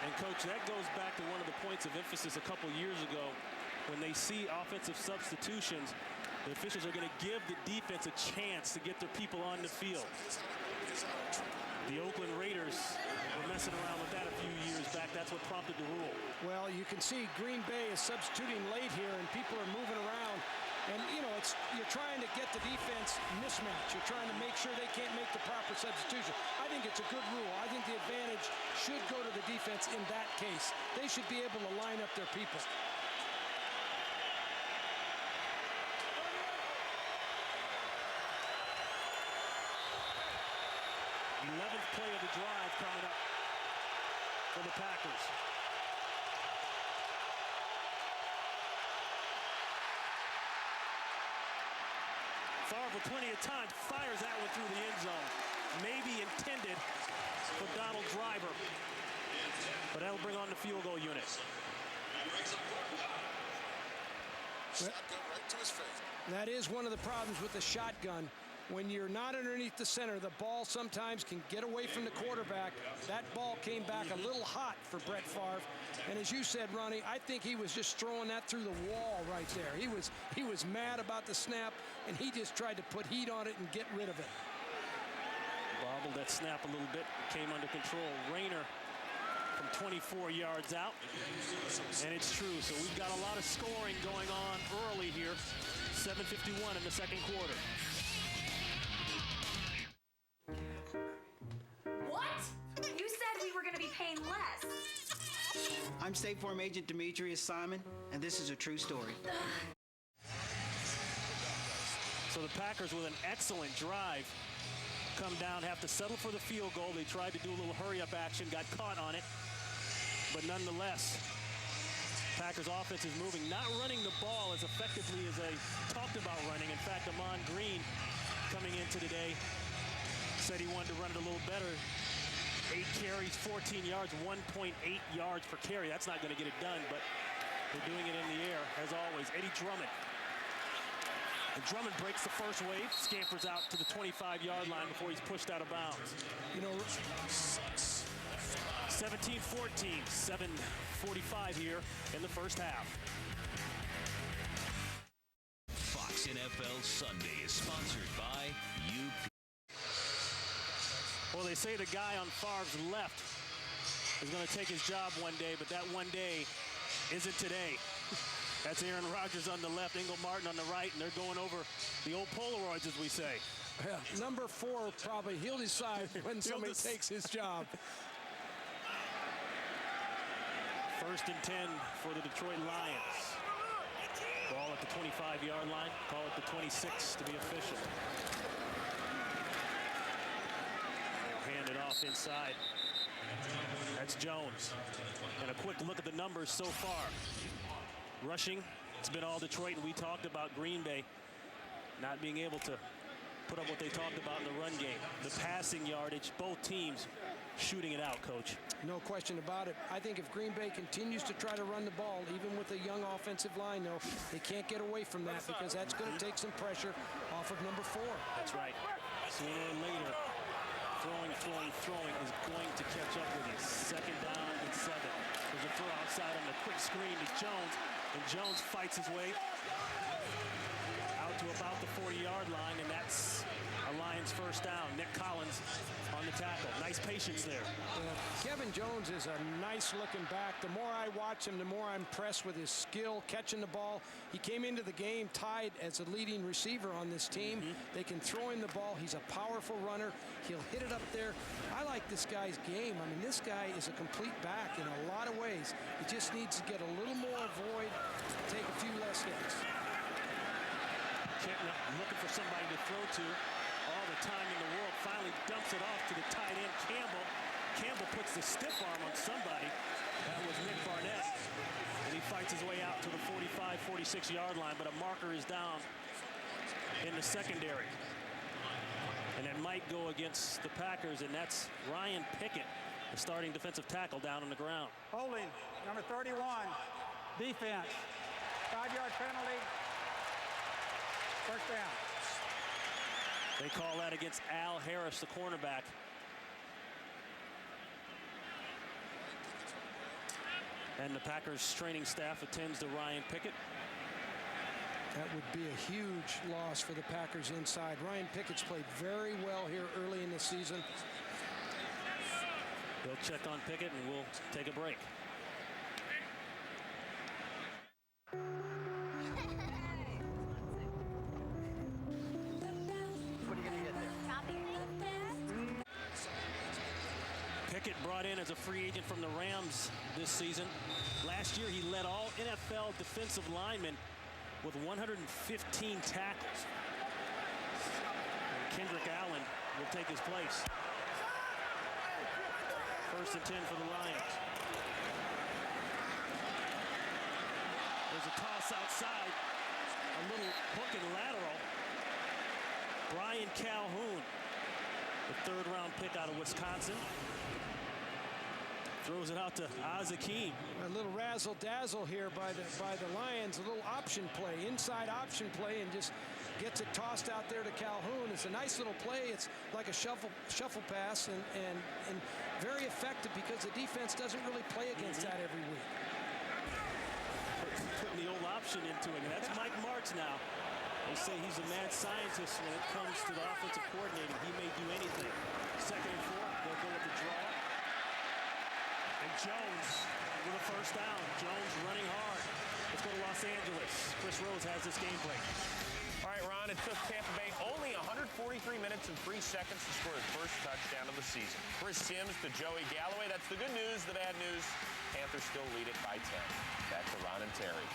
And, Coach, that goes back to one of the points of emphasis a couple years ago. When they see offensive substitutions, the officials are going to give the defense a chance to get their people on the field. The Oakland Raiders were messing around with that a few years back. That's what prompted the rule. Well, you can see Green Bay is substituting late here, and people are moving around. And, you know, you're trying to get the defense mismatch. You're trying to make sure they can't make the proper substitution. I think it's a good rule. I think the advantage should go to the defense in that case. They should be able to line up their people. 11th play of the drive coming up for the Packers. Favre with plenty of time, fires that one through the end zone. Maybe intended for Donald Driver, but that'll bring on the field goal unit. That is one of the problems with the shotgun. When you're not underneath the center, the ball sometimes can get away from the quarterback. That ball came back a little hot for Brett Favre. And as you said, Ronnie, I think he was just throwing that through the wall right there. He was mad about the snap, and he just tried to put heat on it and get rid of it. Bobbled that snap a little bit, came under control. Rayner from 24 yards out, and it's true. So we've got a lot of scoring going on early here. 7:51 in the second quarter. You said we were going to be paying less. I'm State Farm Agent Demetrius Simon, and this is a true story. So the Packers, with an excellent drive, come down, have to settle for the field goal. They tried to do a little hurry-up action, got caught on it. But nonetheless, Packers offense is moving, not running the ball as effectively as they talked about running. In fact, Ahman Green, coming into today, said he wanted to run it a little better. 8 carries, 14 yards, 1.8 yards per carry. That's not going to get it done, but they're doing it in the air, as always. Eddie Drummond. And Drummond breaks the first wave, scampers out to the 25-yard line before he's pushed out of bounds. You know, 17-14, 7:45 here in the first half. Fox NFL Sunday is sponsored by UP. Well, they say the guy on Favre's left is going to take his job one day, but that one day isn't today. That's Aaron Rodgers on the left, Ingle Martin on the right, and they're going over the old Polaroids, as we say. Yeah, number 4, probably, he'll decide when somebody takes his job. First and 10 for the Detroit Lions. Ball at the 25-yard line. Call it the 26 to be official. They'll hand it off inside. That's Jones. And a quick look at the numbers so far. Rushing, it's been all Detroit, and we talked about Green Bay not being able to put up what they talked about in the run game. The passing yardage, both teams shooting it out, Coach. No question about it. I think if Green Bay continues to try to run the ball, even with a young offensive line, though, they can't get away from that because that's going to take some pressure off of number 4. That's right. Sooner or later, throwing is going to catch up with you. 2nd down and 7. There's a throw outside on the quick screen to Jones, and Jones fights his way out to about the 40-yard line, and that's a Lions first down. Nick Collins on the tackle. Nice patience there. Kevin Jones is a nice-looking back. The more I watch him, the more I'm impressed with his skill catching the ball. He came into the game tied as a leading receiver on this team. They can throw him the ball. He's a powerful runner. He'll hit it up there. I like this guy's game. I mean, this guy is a complete back in a lot of ways. He just needs to get a little more void, take a few less hits. Kenton looking for somebody to throw to. All the time in the world, finally dumps it off to the tight end, Campbell. Campbell puts the stiff arm on somebody. That was Nick Barnett. And he fights his way out to the 45, 46-yard line, but a marker is down in the secondary. And it might go against the Packers, and that's Ryan Pickett, the starting defensive tackle, down on the ground. Holding, number 31, defense. 5-yard penalty, first down. They call that against Al Harris, the cornerback. And the Packers training staff attends to Ryan Pickett. That would be a huge loss for the Packers inside. Ryan Pickett's played very well here early in the season. They'll check on Pickett, and we'll take a break. Pickett brought in as a free agent from the Rams this season. Last year, he led all NFL defensive linemen with 115 tackles. And Kendrick Allen will take his place. 1st and 10 for the Lions. There's a toss outside. A little hook and lateral. Brian Calhoun, the 3rd-round pick out of Wisconsin. Throws it out to Azakim. A little razzle-dazzle here by the Lions. A little option play, inside option play, and just gets it tossed out there to Calhoun. It's a nice little play. It's like a shuffle pass, and very effective because the defense doesn't really play against that every week. Putting the old option into it. And that's Mike Martz now. They say he's a mad scientist when it comes to the offensive coordinating. He may do anything. 2nd and 4, they'll go with the draw. And Jones with a first down. Jones running hard. Let's go to Los Angeles. Chris Rose has this game break. All right, Ron, it took Tampa Bay only 143 minutes and 3 seconds to score his first touchdown of the season. Chris Sims to Joey Galloway. That's the good news. The bad news, Panthers still lead it by 10. Back to Ron and Terry.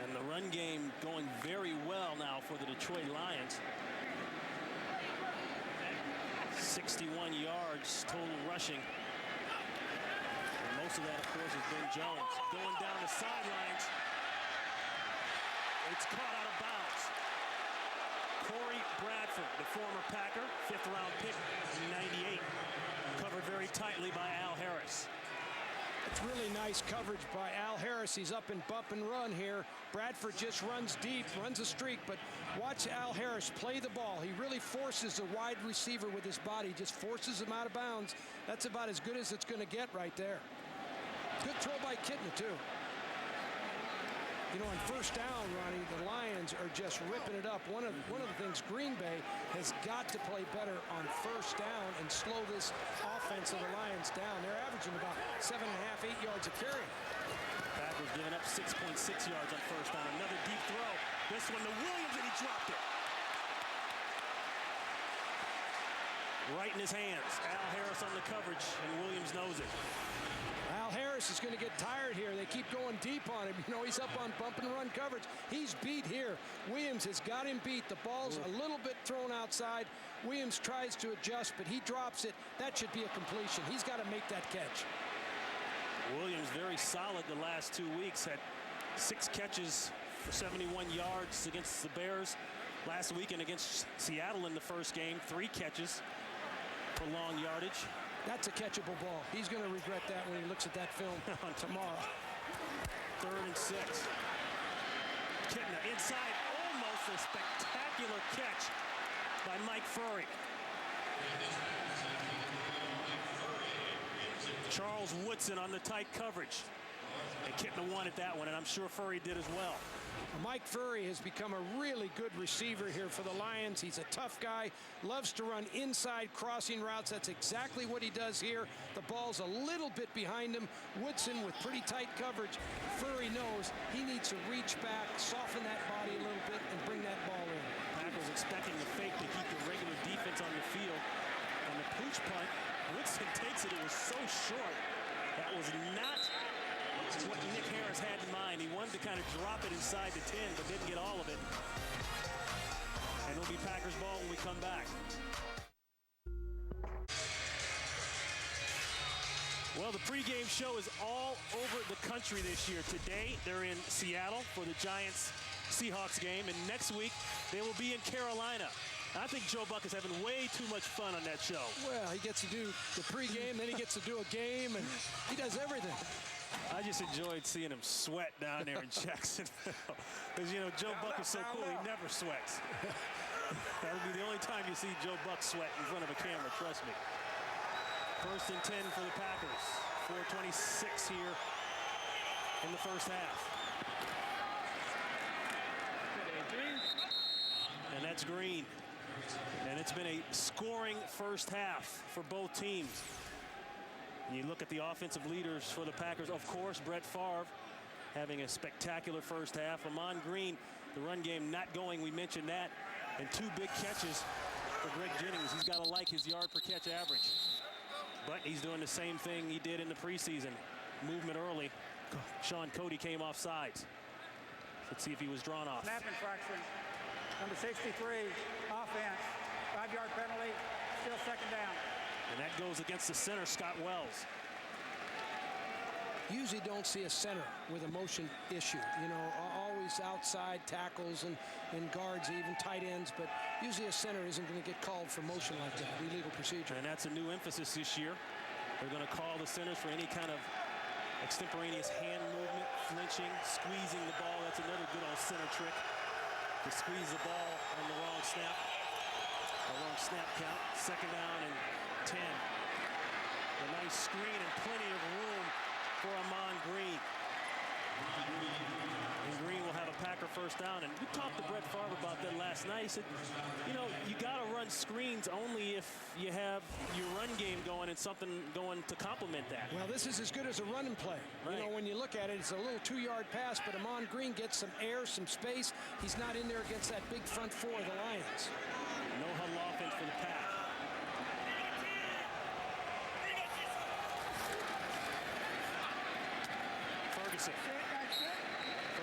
And the run game going very well now for the Detroit Lions. 61 yards total rushing. And most of that, of course, has been Jones. Going down the sidelines. It's caught out of bounds. Corey Bradford, the former Packer, 5th-round pick in '98. Covered very tightly by Al Harris. It's really nice coverage by Al Harris. He's up and bump and run here. Bradford just runs deep, runs a streak, but watch Al Harris play the ball. He really forces a wide receiver with his body, just forces him out of bounds. That's about as good as it's going to get right there. Good throw by Kitna, too. You know, on first down, Ronnie, the Lions are just ripping it up. One of the things Green Bay has got to play better on first down and slow this offense of the Lions down. They're averaging about 7.5, 8 yards a carry. Packers giving up 6.6 yards on first down. Another deep throw. This one to Williams, and he dropped it. Right in his hands. Al Harris on the coverage, and Williams knows it. Al Harris is going to get tired here. They keep going deep on him. You know, he's up on bump and run coverage. He's beat here. Williams has got him beat. The ball's a little bit thrown outside. Williams tries to adjust, but he drops it. That should be a completion. He's got to make that catch. Williams very solid the last 2 weeks. Had 6 catches, for 71 yards against the Bears last week and against Seattle in the first game. 3 catches for long yardage. That's a catchable ball. He's going to regret that when he looks at that film tomorrow. 3rd and 6. Kitna inside, almost a spectacular catch by Mike Furrey. Charles Woodson on the tight coverage. And Kitna wanted that one, and I'm sure Furrey did as well. Mike Furrey has become a really good receiver here for the Lions. He's a tough guy, loves to run inside crossing routes. That's exactly what he does here. The ball's a little bit behind him. Woodson with pretty tight coverage. Furrey knows he needs to reach back, soften that body a little bit, and bring that ball in. Packers expecting the fake to keep the regular defense on the field. On the pooch punt, Woodson takes it. It was so short. That was not what Nick Harris had in mind. He wanted to kind of drop it inside the 10, but didn't get all of it. And it'll be Packers ball when we come back. Well, the pregame show is all over the country this year. Today, they're in Seattle for the Giants-Seahawks game, and next week, they will be in Carolina. I think Joe Buck is having way too much fun on that show. Well, he gets to do the pregame, then he gets to do a game, and he does everything. I just enjoyed seeing him sweat down there in Jacksonville. Because, you know, Joe Buck is so cool, he never sweats. That'll be the only time you see Joe Buck sweat in front of a camera, trust me. 1st and 10 for the Packers. 4:26 here in the first half. And that's Green. And it's been a scoring first half for both teams. And you look at the offensive leaders for the Packers, of course, Brett Favre having a spectacular first half. Ahman Green, the run game not going, we mentioned that. And 2 big catches for Greg Jennings. He's got to like his yard per catch average. But he's doing the same thing he did in the preseason. Movement early. Sean Cody came off sides. Let's see if he was drawn off. Snap infraction. Number 63, offense. 5-yard penalty. Still 2nd down. And that goes against the center, Scott Wells. Usually don't see a center with a motion issue. You know, always outside tackles and guards, even tight ends. But usually a center isn't going to get called for motion like that, illegal procedure. And that's a new emphasis this year. They're going to call the centers for any kind of extemporaneous hand movement, flinching, squeezing the ball. That's another good old center trick. To squeeze the ball on the wrong snap. A wrong snap count. 2nd down and 10. A nice screen and plenty of room for Ahman Green. And Green will have a Packer first down. And we talked to Brett Favre about that last night. He said, you know, you got to run screens only if you have your run game going and something going to complement that. Well, this is as good as a running play. Right. You know, when you look at it, it's a little 2-yard pass, but Ahman Green gets some air, some space. He's not in there against that big front 4 of the Lions. No huddle offense for the Pack.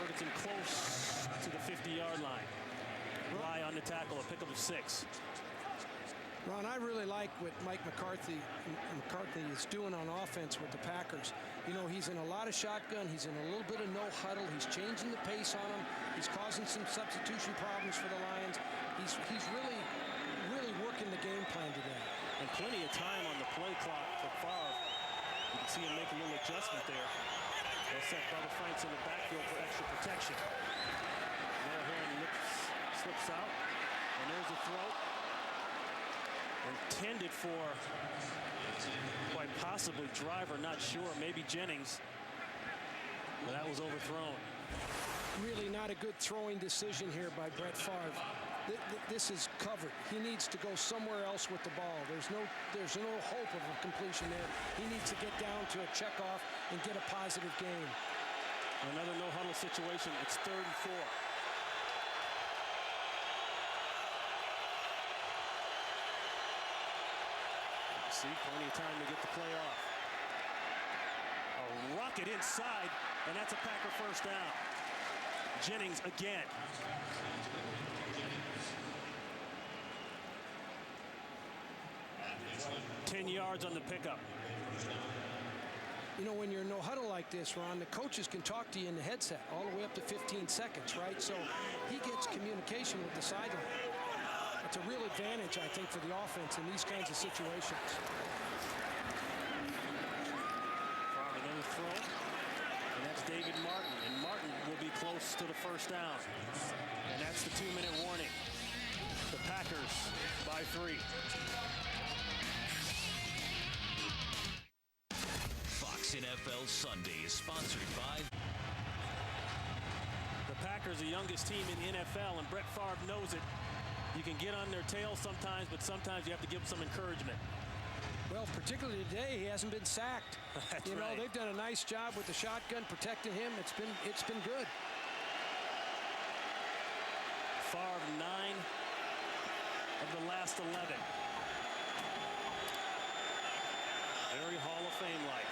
Ferguson close to the 50-yard line. Rye on the tackle, a pickup of 6. Ron, I really like what Mike McCarthy is doing on offense with the Packers. You know, he's in a lot of shotgun. He's in a little bit of no huddle. He's changing the pace on them. He's causing some substitution problems for the Lions. He's really working the game plan today. And plenty of time on the play clock for Favre. You can see him make a little adjustment there. They'll set Bubba Franks in the backfield for extra protection. Melhorn slips out, and there's a throw. Intended for quite possibly Driver, not sure, maybe Jennings. But that was overthrown. Really not a good throwing decision here by Brett Favre. This is covered. He needs to go somewhere else with the ball. There's no hope of a completion there. He needs to get down to a checkoff and get a positive gain. Another no-huddle situation. It's 3rd and 4. See, plenty of time to get the play off. A rocket inside, and that's a Packer first down. Jennings again. $10 yards on the pickup. You know, when you're in no huddle like this, Ron, the coaches can talk to you in the headset all the way up to 15 seconds, right? So he gets communication with the sideline. It's a real advantage, I think, for the offense in these kinds of situations. Another throw, and that's David Martin. And Martin will be close to the first down. And that's the 2-minute warning. The Packers by 3. Fox NFL Sunday is sponsored by... The Packers, the youngest team in the NFL, and Brett Favre knows it. You can get on their tail sometimes, but sometimes you have to give them some encouragement. Well, particularly today, he hasn't been sacked. That's you know, right. They've done a nice job with the shotgun, protecting him. It's been good. Favre 9 of the last 11. Very Hall of Fame-like.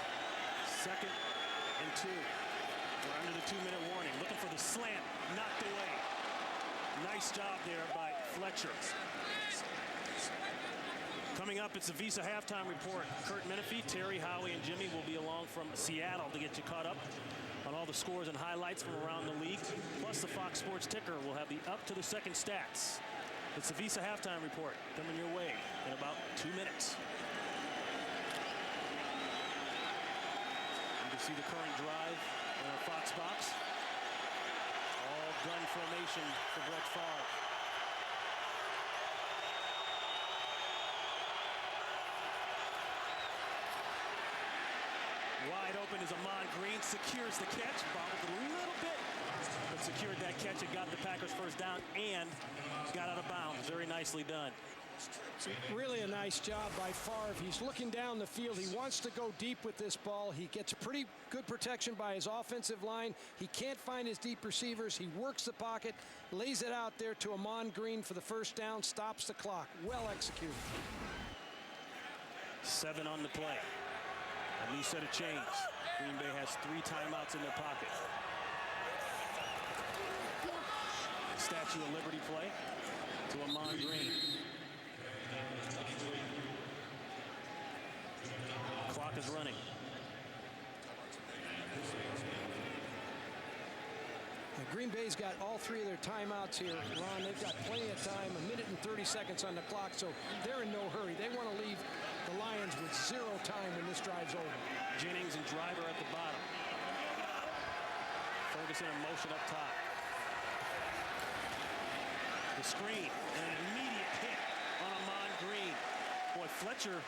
2nd and 2. We're under the 2-minute warning. Looking for the slant, knocked away. Nice job there by Fletcher. Coming up, it's the Visa Halftime Report. Kurt Menefee, Terry, Howie, and Jimmy will be along from Seattle to get you caught up on all the scores and highlights from around the league. Plus, the Fox Sports Ticker will have the up-to-the-second stats. It's the Visa Halftime Report coming your way in about 2 minutes. You can see the current drive in our Fox box. All gun formation for Brett Favre. Wide open is Ahman Green, secures the catch, bobbled a little bit, but secured that catch and got the Packers first down and got out of bounds. Very nicely done. Really a nice job by Favre. He's looking down the field. He wants to go deep with this ball. He gets pretty good protection by his offensive line. He can't find his deep receivers. He works the pocket, lays it out there to Ahman Green for the first down, stops the clock. Well executed. 7 on the play. A new set of chains. Green Bay has 3 timeouts in their pocket. Statue of Liberty play to Ahman Green. Clock is running. Green Bay's got all 3 of their timeouts here, Ron. They've got plenty of time, 1 minute and 30 seconds on the clock, so they're in no hurry. They want to leave the Lions with 0 time when this drive's over. Jennings and Driver at the bottom. Ferguson in motion up top. The screen and an immediate hit on Ahman Green. Boy, Fletcher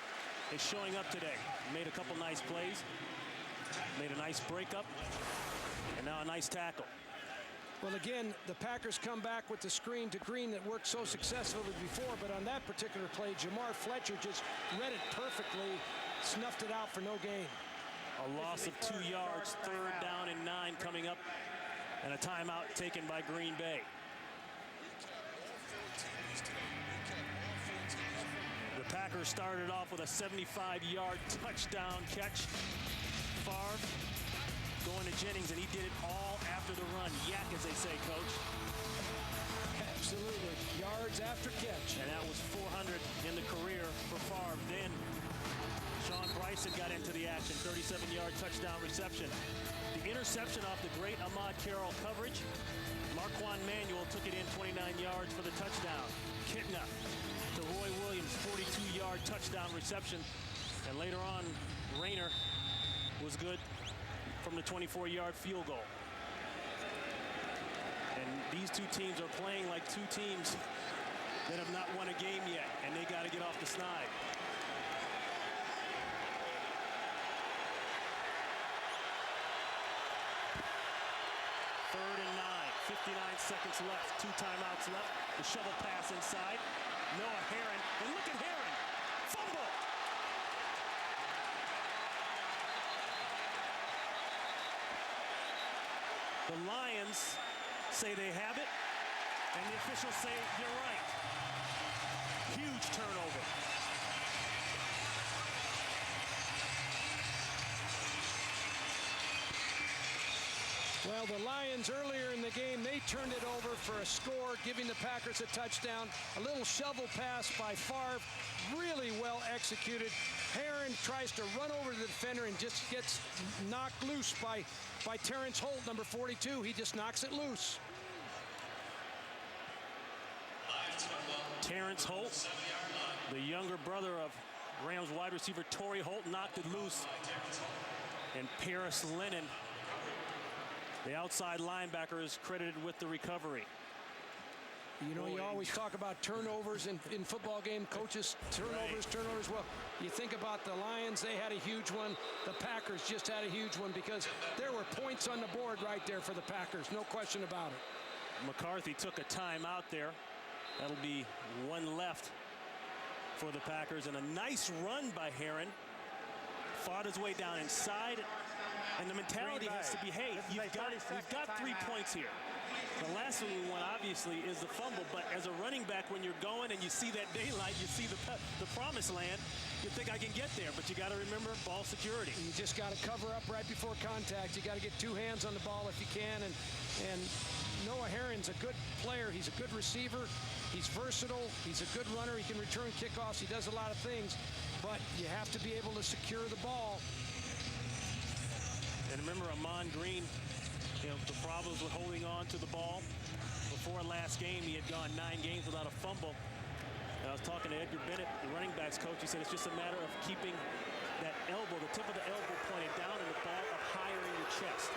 is showing up today. Made a couple nice plays. Made a nice breakup. And now a nice tackle. Well, again, the Packers come back with the screen to Green that worked so successfully before, but on that particular play, Jamar Fletcher just read it perfectly, snuffed it out for no gain. A loss of 2 yards, 3rd down and 9 coming up, and a timeout taken by Green Bay. The Packers started off with a 75-yard touchdown catch. Favre going to Jennings, and he did it all after the run. Yak, as they say, Coach. Absolutely. Yards after catch. And that was 400 in the career for Favre. Then Sean Bryson got into the action. 37-yard touchdown reception. The interception off the great Ahmad Carroll coverage. Marquand Manuel took it in 29 yards for the touchdown. Kitna to Roy Williams, 42-yard touchdown reception. And later on, Rayner was good from the 24-yard field goal. And these 2 teams are playing like 2 teams that have not won a game yet, and they got to get off the snide. Third and 9, 59 seconds left, 2 timeouts left. The shovel pass inside. Noah Herron, and look at Herron, fumble. The Lions say they have it, and the officials say you're right. Huge turnover. Well, the Lions earlier in the game, they turned it over for a score, giving the Packers a touchdown. A little shovel pass by Favre, really well executed. Herron tries to run over the defender and just gets knocked loose by Terrence Holt, number 42. He just knocks it loose. Terrence Holt, the younger brother of Rams wide receiver Torrey Holt, knocked it loose. And Paris Lennon, the outside linebacker, is credited with the recovery. You know, you always talk about turnovers in football game. Coaches, turnovers. Well, you think about the Lions, they had a huge one. The Packers just had a huge one because there were points on the board right there for the Packers. No question about it. McCarthy took a timeout there. That'll be one left for the Packers. And a nice run by Herron. Fought his way down inside. And the mentality has to be, hey, you've got 3 points here. The last one we want, obviously, is the fumble. But as a running back, when you're going and you see that daylight, you see the promised land, you think I can get there. But you got to remember ball security. You just got to cover up right before contact. You got to get 2 hands on the ball if you can. And Noah Herron's a good player. He's a good receiver. He's versatile. He's a good runner. He can return kickoffs. He does a lot of things. But you have to be able to secure the ball. And remember, Ahman Green, the problems with holding on to the ball. Before last game, he had gone 9 games without a fumble. And I was talking to Edgar Bennett, the running backs coach. He said it's just a matter of keeping that elbow, the tip of the elbow pointed down and the ball up higher in your chest.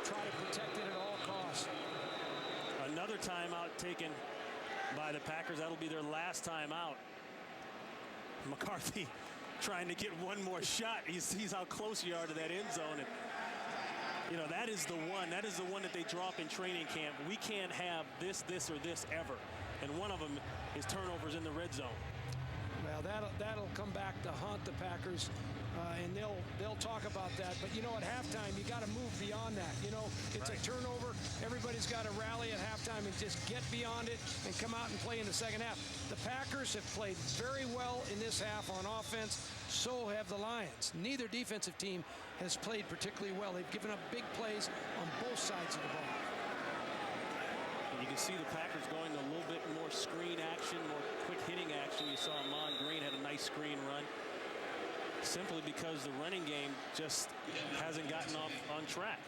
Try to protect it at all costs. Another timeout taken by the Packers. That'll be their last timeout. McCarthy trying to get one more shot. He sees how close you are to that end zone. And, that is the one. That is the one that they drop in training camp. We can't have this, or this ever. And one of them is turnovers in the red zone. Well, that'll come back to haunt the Packers. And they'll talk about that. But, at halftime, you got to move beyond that. It's a turnover. Everybody's got to rally at halftime and just get beyond it and come out and play in the second half. The Packers have played very well in this half on offense. So have the Lions. Neither defensive team has played particularly well. They've given up big plays on both sides of the ball. And you can see the Packers going a little bit more screen action, more quick hitting action. You saw Ahman Green had a nice screen run. Simply because the running game just hasn't gotten off on track.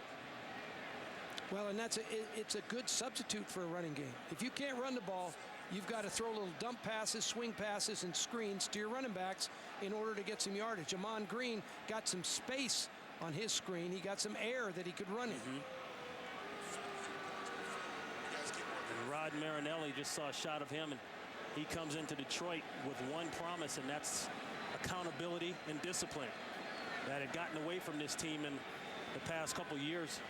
Well, and it's a good substitute for a running game. If you can't run the ball, you've got to throw little dump passes, swing passes, and screens to your running backs in order to get some yardage. Ahman Green got some space on his screen. He got some air that he could run in. And Rod Marinelli, just saw a shot of him, and he comes into Detroit with one promise, and that's accountability and discipline that had gotten away from this team in the past couple years.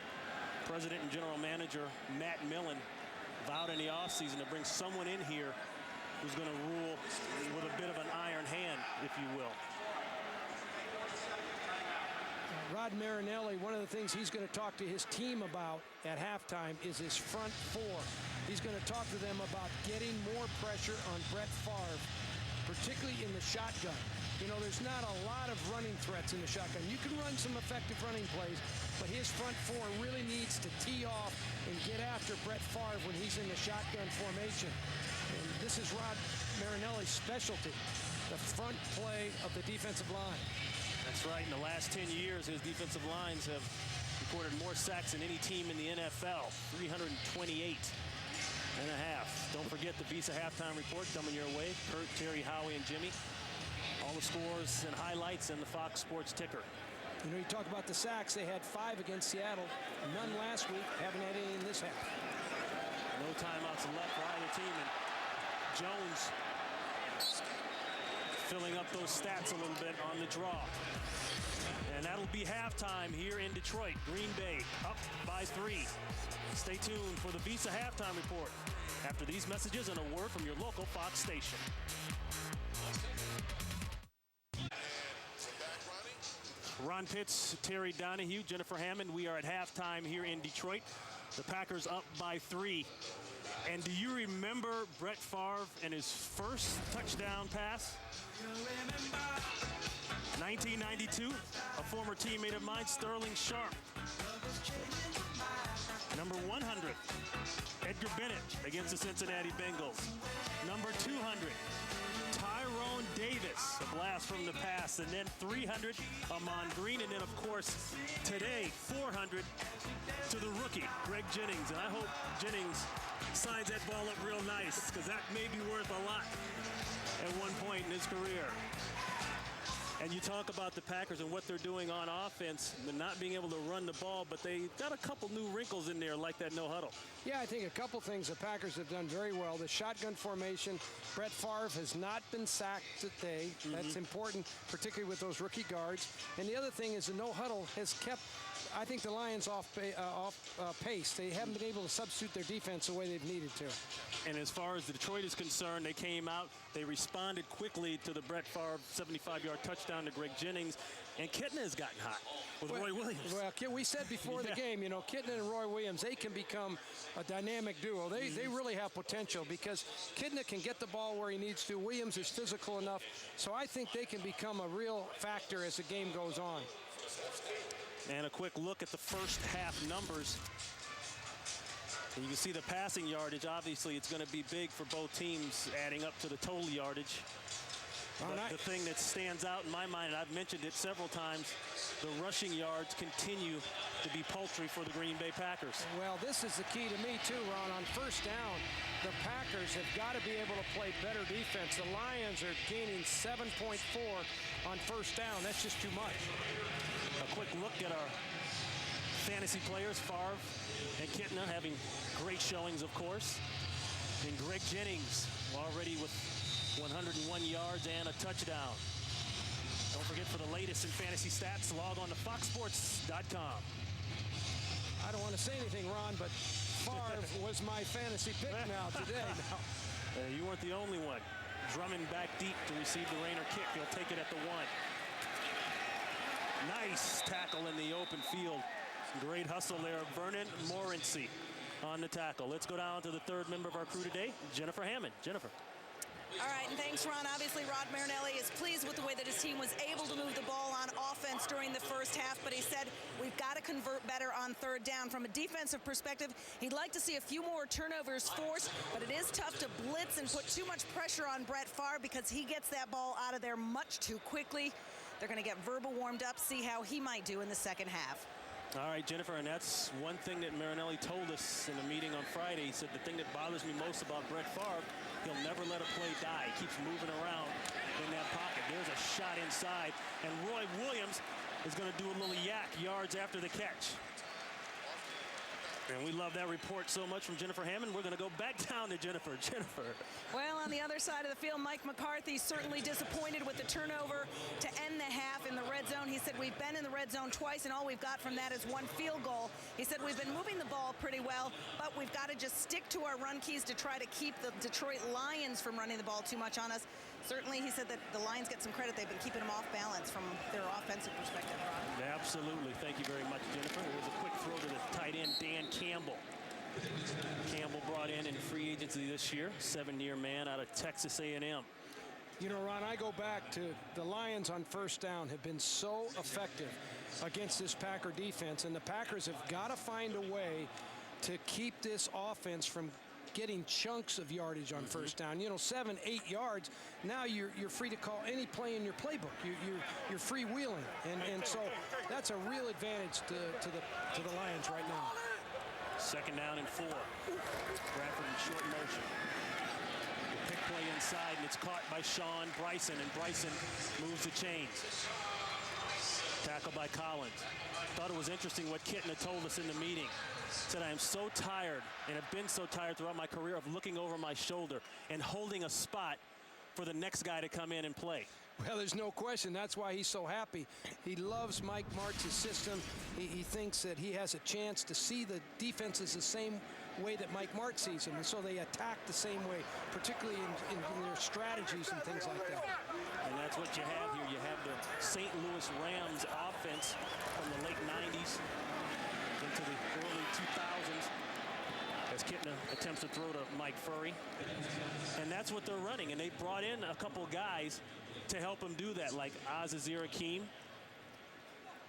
President and general manager Matt Millen vowed in the offseason to bring someone in here who's going to rule with a bit of an iron hand, if you will. Rod Marinelli, one of the things he's going to talk to his team about at halftime is his front four. He's going to talk to them about getting more pressure on Brett Favre, particularly in the shotgun. There's not a lot of running threats in the shotgun. You can run some effective running plays, but his front four really needs to tee off and get after Brett Favre when he's in the shotgun formation. And this is Rod Marinelli's specialty, the front play of the defensive line. That's right. In the last 10 years, his defensive lines have recorded more sacks than any team in the NFL, 328 and a half. Don't forget the Visa halftime report coming your way. Kurt, Terry, Howie, and Jimmy. All the scores and highlights in the Fox Sports ticker. You talk about the sacks. They had 5 against Seattle. None last week. Haven't had any in this half. No timeouts left for either team. And Jones filling up those stats a little bit on the draw. And that'll be halftime here in Detroit. Green Bay up by 3. Stay tuned for the Visa halftime report after these messages and a word from your local Fox station. Ron Pitts, Terry Donahue, Jennifer Hammond. We are at halftime here in Detroit. The Packers up by 3. And do you remember Brett Favre and his first touchdown pass? 1992, a former teammate of mine, Sterling Sharp. Number 100 Edgar Bennett against the Cincinnati Bengals. Number 200, Tyrone Davis, a blast from the pass. And then 300, Ahman Green. And then, of course, today, 400 to the rookie, Greg Jennings. And I hope Jennings signs that ball up real nice, because that may be worth a lot at one point in his career. And you talk about the Packers and what they're doing on offense, not being able to run the ball, but they got a couple new wrinkles in there, like that no huddle. Yeah, I think a couple things the Packers have done very well. The shotgun formation, Brett Favre has not been sacked today. That's important, particularly with those rookie guards. And the other thing is the no huddle has kept, I think, the Lions off pace. They haven't been able to substitute their defense the way they've needed to. And as far as Detroit is concerned, they came out, they responded quickly to the Brett Favre 75-yard touchdown to Greg Jennings, and Kitna has gotten hot with Roy Williams. Well, we said before the game, you know, Kitna and Roy Williams, they can become a dynamic duo. They really have potential, because Kitna can get the ball where he needs to. Williams is physical enough, so I think they can become a real factor as the game goes on. And a quick look at the first half numbers. And you can see the passing yardage. Obviously, it's going to be big for both teams, adding up to the total yardage. But the thing that stands out in my mind, and I've mentioned it several times, the rushing yards continue to be paltry for the Green Bay Packers. Well, this is the key to me, too, Ron. On first down, the Packers have got to be able to play better defense. The Lions are gaining 7.4 on first down. That's just too much. A quick look at our fantasy players, Favre and Kitna having great showings, of course. And Greg Jennings already with 101 yards and a touchdown. Don't forget, for the latest in fantasy stats, log on to foxsports.com. I don't want to say anything, Ron, but Favre was my fantasy pick now today. You weren't the only one. Drummond back deep to receive the Rainer kick. He'll take it at the 1. Nice tackle in the open field. Great hustle there. Vernon Morency on the tackle. Let's go down to the third member of our crew today, Jennifer Hammond. Jennifer. All right, and thanks, Ron. Obviously, Rod Marinelli is pleased with the way that his team was able to move the ball on offense during the first half, but he said we've got to convert better on third down. From a defensive perspective, he'd like to see a few more turnovers forced, but it is tough to blitz and put too much pressure on Brett Favre, because he gets that ball out of there much too quickly. They're going to get verbal warmed up, see how he might do in the second half. All right, Jennifer, and that's one thing that Marinelli told us in the meeting on Friday. He said the thing that bothers me most about Brett Favre, he'll never let a play die. He keeps moving around in that pocket. There's a shot inside, and Roy Williams is going to do a little yak yards after the catch. And we love that report so much from Jennifer Hammond. We're going to go back down to Jennifer. Jennifer. Well, on the other side of the field, Mike McCarthy certainly disappointed with the turnover to end the half in the red zone. He said we've been in the red zone twice, and all we've got from that is one field goal. He said we've been moving the ball pretty well, but we've got to just stick to our run keys to try to keep the Detroit Lions from running the ball too much on us. Certainly, he said that the Lions get some credit. They've been keeping them off balance from their offensive perspective, Ron. Absolutely. Thank you very much, Jennifer. There's a quick throw to the tight end, Dan Campbell. Campbell brought in free agency this year, 7-year man out of Texas A&M. You know, Ron, I go back to the Lions on first down have been so effective against this Packer defense, and the Packers have got to find a way to keep this offense from getting chunks of yardage on first down. You know, 7, 8 yards. Now you're free to call any play in your playbook. You're freewheeling, and so that's a real advantage to the Lions right now. Second down and 4. Bradford in short motion. The pick play inside, and it's caught by Sean Bryson, and Bryson moves the chains. Tackle by Collins. Thought it was interesting what Kitna told us in the meeting. Said, I am so tired, and have been so tired throughout my career, of looking over my shoulder and holding a spot for the next guy to come in and play. Well, there's no question. That's why he's so happy. He loves Mike Martz's system. He thinks that he has a chance to see the defenses the same way that Mike Martz sees them, and so they attack the same way, particularly in their strategies and things like that. And that's what you have here. You have the St. Louis Rams offense from the late 90s into the early 2000s as Kitna attempts to throw to Mike Furry. And that's what they're running. And they brought in a couple guys to help him do that, like Azazeer Akeem.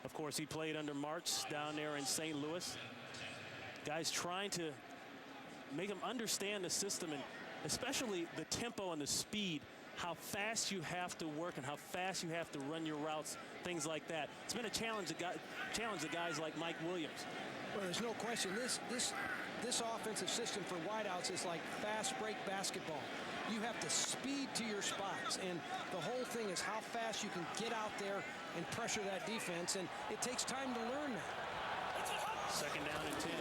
Of course, he played under Martz down there in St. Louis. Guys trying to make them understand the system, and especially the tempo and the speed, how fast you have to work and how fast you have to run your routes, things like that. It's been a challenge to guys like Mike Williams. Well, there's no question. This offensive system for wideouts is like fast break basketball. You have to speed to your spots, and the whole thing is how fast you can get out there and pressure that defense, and it takes time to learn that. Second down and 10.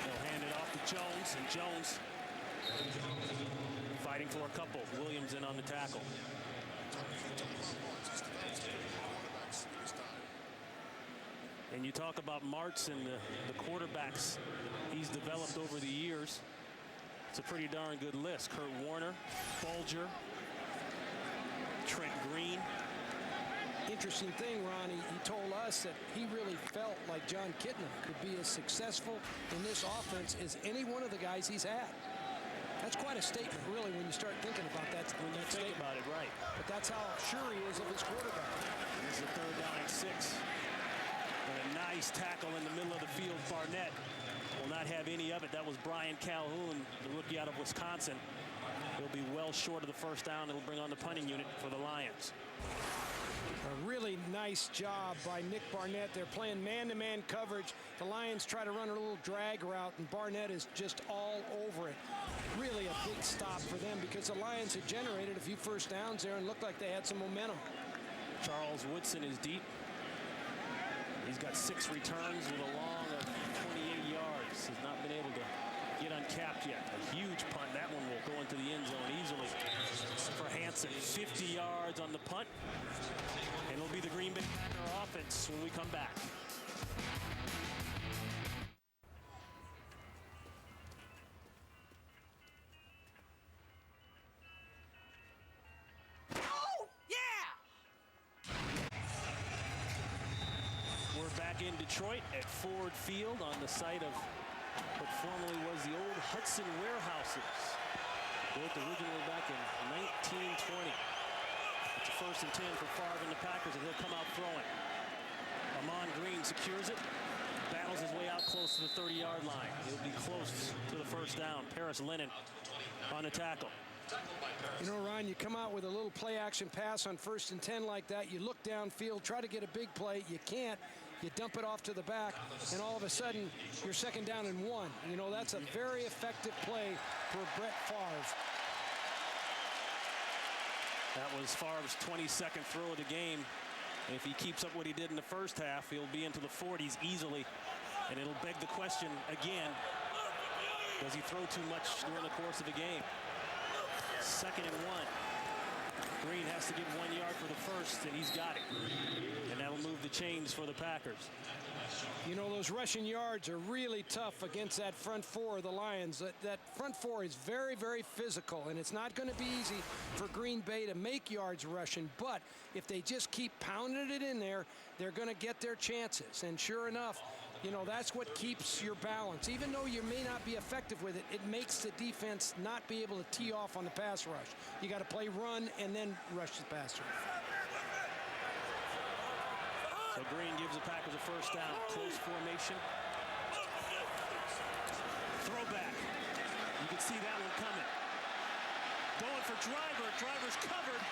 They'll hand it off to Jones, and Jones fighting for a couple. Williams in on the tackle. And you talk about Martz and the quarterbacks he's developed over the years. It's a pretty darn good list. Kurt Warner, Bulger, Trent Green. Interesting thing, Ronnie, he told us that he really felt like John Kitna could be as successful in this offense as any one of the guys he's had. That's quite a statement, really, when you start thinking about that. When you think about it, right. But that's how sure he is of his quarterback. This is a third down and 6. And a nice tackle in the middle of the field. Barnett will not have any of it. That was Brian Calhoun, the rookie out of Wisconsin. He'll be well short of the first down. It'll bring on the punting unit for the Lions. A really nice job by Nick Barnett. They're playing man-to-man coverage. The Lions try to run a little drag route, and Barnett is just all over it. Really a big stop for them because the Lions had generated a few first downs there and looked like they had some momentum. Charles Woodson is deep. He's got 6 returns with a long of 28 yards. Has not been able to get uncapped yet. A huge punt. That one will go into the end zone easily for Hansen. 50 yards on the punt. And it'll be the Green Bay Packer offense when we come back. Oh, yeah! We're back in Detroit at Ford Field on the site of what formerly was the old Hudson Warehouses. Built originally back in 1920. It's a 1st and 10 for Favre and the Packers, and he'll come out throwing. Amon Green secures it, battles his way out close to the 30-yard line. He'll be close to the first down. Paris Lennon on the tackle. You know, Ron, you come out with a little play-action pass on 1st and 10 like that. You look downfield, try to get a big play. You can't. You dump it off to the back, and all of a sudden, you're 2nd down and 1. You know, that's a very effective play for Brett Favre. That was Favre's 22nd throw of the game. And if he keeps up what he did in the first half, he'll be into the 40s easily. And it'll beg the question again, does he throw too much during the course of the game? 2nd and 1. Green has to get 1 yard for the first, and he's got it. And that'll move the chains for the Packers. You know, those rushing yards are really tough against that front four of the Lions. That front four is very, very physical, and it's not going to be easy for Green Bay to make yards rushing. But if they just keep pounding it in there, they're going to get their chances. And sure enough, you know, that's what keeps your balance. Even though you may not be effective with it, it makes the defense not be able to tee off on the pass rush. You got to play run and then rush the passer. So Green gives the Packers a first down. Close formation. Throwback. You can see that one coming. Going for Driver. Driver's covered,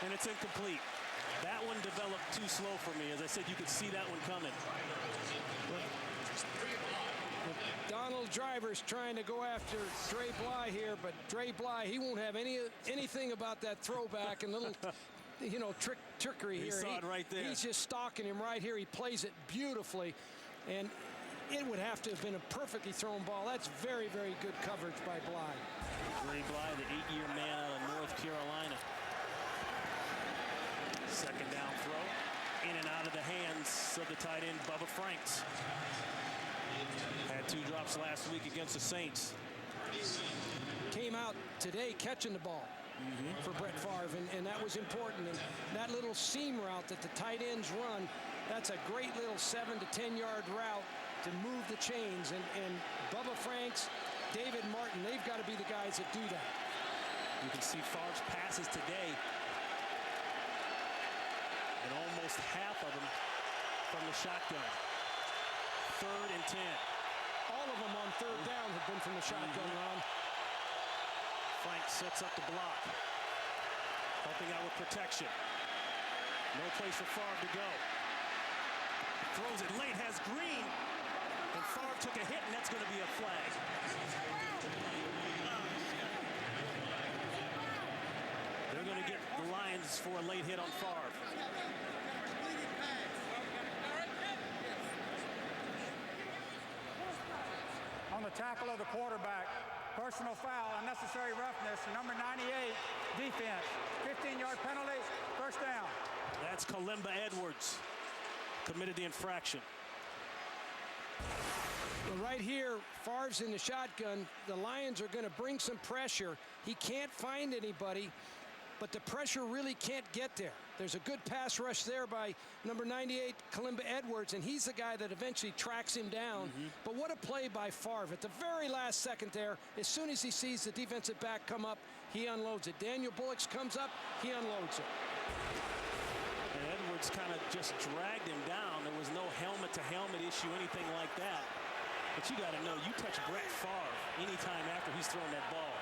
and it's incomplete. That one developed too slow for me. As I said, you could see that one coming. Donald Driver's trying to go after Dre Bly here, but Dre Bly, he won't have anything about that throwback and little, you know, trickery here. He saw it right there. He's just stalking him right here. He plays it beautifully, and it would have to have been a perfectly thrown ball. That's very, very good coverage by Bly. Dre Bly, the 8-year man out of North Carolina. 2nd down throw. In and out of the hands of the tight end, Bubba Franks. Had 2 drops last week against the Saints. Came out today catching the ball for Brett Favre, and that was important. And that little seam route that the tight ends run, that's a great little 7 to 10 yard route to move the chains. And Bubba Franks, David Martin, they've got to be the guys that do that. You can see Favre's passes today, and almost half of them from the shotgun. 3rd and 10. all of them on third down have been from the shotgun, Ron. Frank sets up the block, helping out with protection. No place for Favre to go. Throws it late, has Green. And Favre took a hit, and that's going to be a flag. They're going to get the Lions for a late hit on Favre. On the tackle of the quarterback, personal foul, unnecessary roughness, number 98, defense. 15-yard penalty, first down. That's Kalimba Edwards, committed the infraction. Well, right here, Favre's in the shotgun. The Lions are going to bring some pressure. He can't find anybody, but the pressure really can't get there. There's a good pass rush there by number 98, Kalimba Edwards, and he's the guy that eventually tracks him down. But what a play by Favre. At the very last second there, as soon as he sees the defensive back come up, he unloads it. Daniel Bullocks comes up, he unloads it. And Edwards kind of just dragged him down. There was no helmet-to-helmet issue, anything like that. But you got to know, you touch Brett Favre anytime after he's thrown that ball,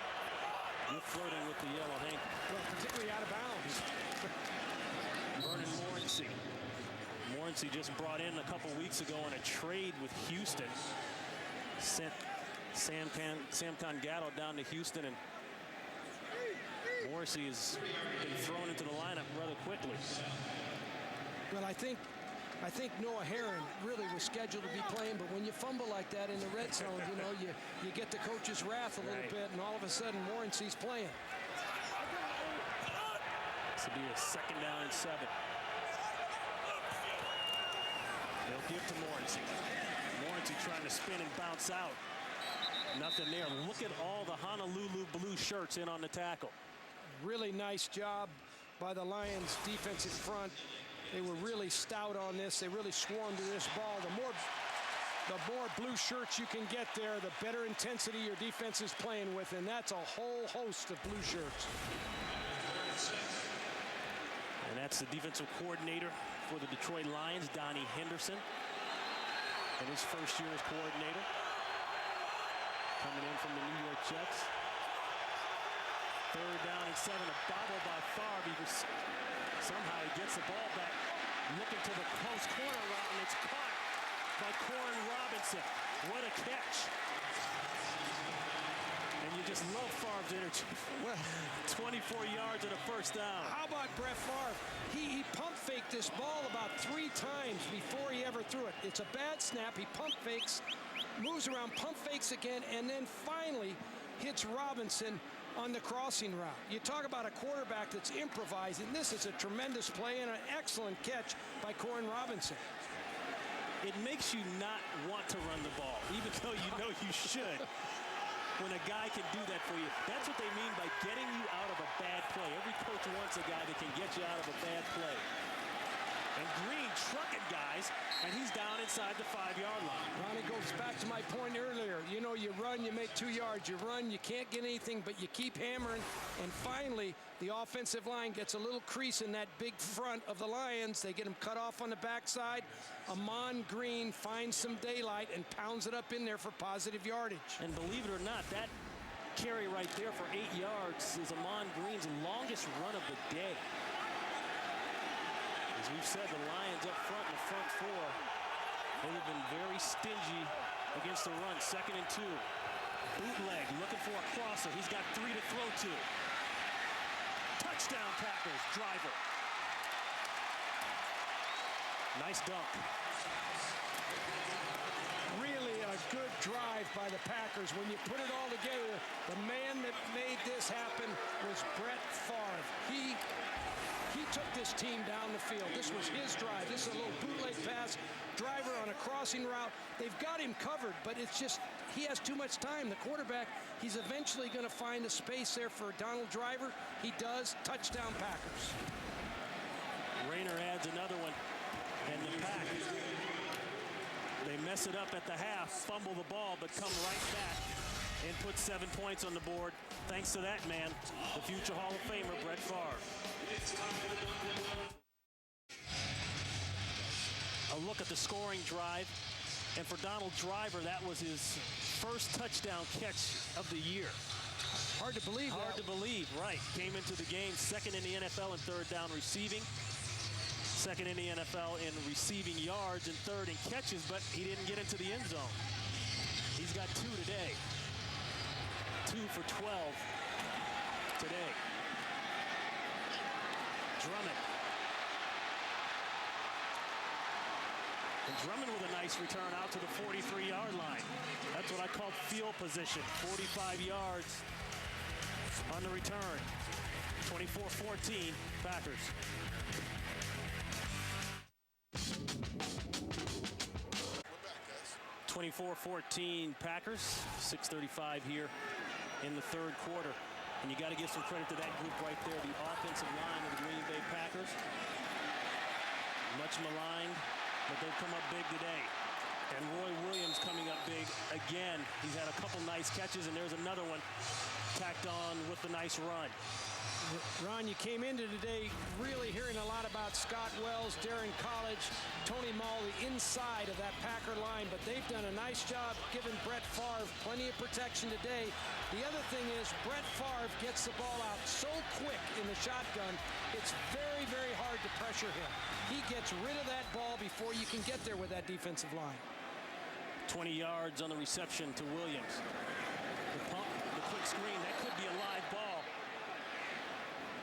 you're flirting with the yellow hanky. Well, particularly out of bounds. Vernon Morency. Morency just brought in a couple weeks ago in a trade with Houston. Sent Sam Gatto down to Houston, and Morency has been thrown into the lineup rather quickly. Well, I think Noah Herron really was scheduled to be playing, but when you fumble like that in the red zone, you know, you get the coach's wrath a little bit, and all of a sudden Morency's playing. This will be a 2nd down and 7. They'll give to Morency. Morency trying to spin and bounce out. Nothing there. Look at all the Honolulu blue shirts in on the tackle. Really nice job by the Lions defensive front. They were really stout on this. They really swarmed to this ball. The more blue shirts you can get there, the better intensity your defense is playing with, and that's a whole host of blue shirts. And that's the defensive coordinator for the Detroit Lions, Donnie Henderson, in his first year as coordinator, coming in from the New York Jets. 3rd down and 7, a bobble by Favre. Somehow he gets the ball back, looking to the close corner route, and it's caught by Corin Robinson. What a catch. And you just love Favre's energy. Well, 24 yards and a first down. How about Brett Favre? He pump faked this ball about 3 times before he ever threw it. It's a bad snap. He pump fakes, moves around, pump fakes again, and then finally hits Robinson on the crossing route. You talk about a quarterback that's improvising. This is a tremendous play and an excellent catch by Corin Robinson. It makes you not want to run the ball, even though you know you should. When a guy can do that for you. That's what they mean by getting you out of a bad play. Every coach wants a guy that can get you out of a bad play. And Green trucking guys, and he's down inside the 5-yard line. Ron, it goes back to my point earlier. You know, you run, you make 2 yards. You run, you can't get anything, but you keep hammering. And finally, the offensive line gets a little crease in that big front of the Lions. They get him cut off on the backside. Amon Green finds some daylight and pounds it up in there for positive yardage. And believe it or not, that carry right there for 8 yards is Amon Green's longest run of the day. As we've said, the Lions up front in the front 4, they have been very stingy against the run. 2nd and 2. Bootleg looking for a crosser. He's got 3 to throw to. Touchdown Packers, Driver. Nice dunk. Really a good drive by the Packers. When you put it all together, the man that made this happen was Brett Favre. He took this team down the field. This was his drive. This is a little bootleg pass. Driver on a crossing route. They've got him covered, but it's just he has too much time. The quarterback, he's eventually going to find the space there for Donald Driver. He does. Touchdown Packers. Rayner adds another one. And the Packers, they mess it up at the half, fumble the ball, but come right back and put 7 points on the board. Thanks to that man, the future Hall of Famer, Brett Favre. A look at the scoring drive And for Donald Driver, that was his first touchdown catch of the year. Hard to believe. Hard to believe, right. Came into the game second in the NFL in third down receiving. Second in the NFL in receiving yards and third in catches, but he didn't get into the end zone. He's got 2 today. 2 for 12 today. Drummond. And Drummond with a nice return out to the 43-yard line. That's what I call field position. 45 yards on the return. 24-14, Packers. We're back, guys. 24-14, Packers. 6:35 here in the third quarter. And you got to give some credit to that group right there, the offensive line of the Green Bay Packers. Much maligned, but they've come up big today. And Roy Williams coming up big again. He's had a couple nice catches, and there's another one tacked on with the nice run. Ron, you came into today really hearing a lot about Scott Wells, Darren College, Tony Molley inside of that Packer line, but they've done a nice job giving Brett Favre plenty of protection today. The other thing is Brett Favre gets the ball out so quick in the shotgun, it's very, very hard to pressure him. He gets rid of that ball before you can get there with that defensive line. 20 yards on the reception to Williams. The pump, the quick screen, that could be a live ball.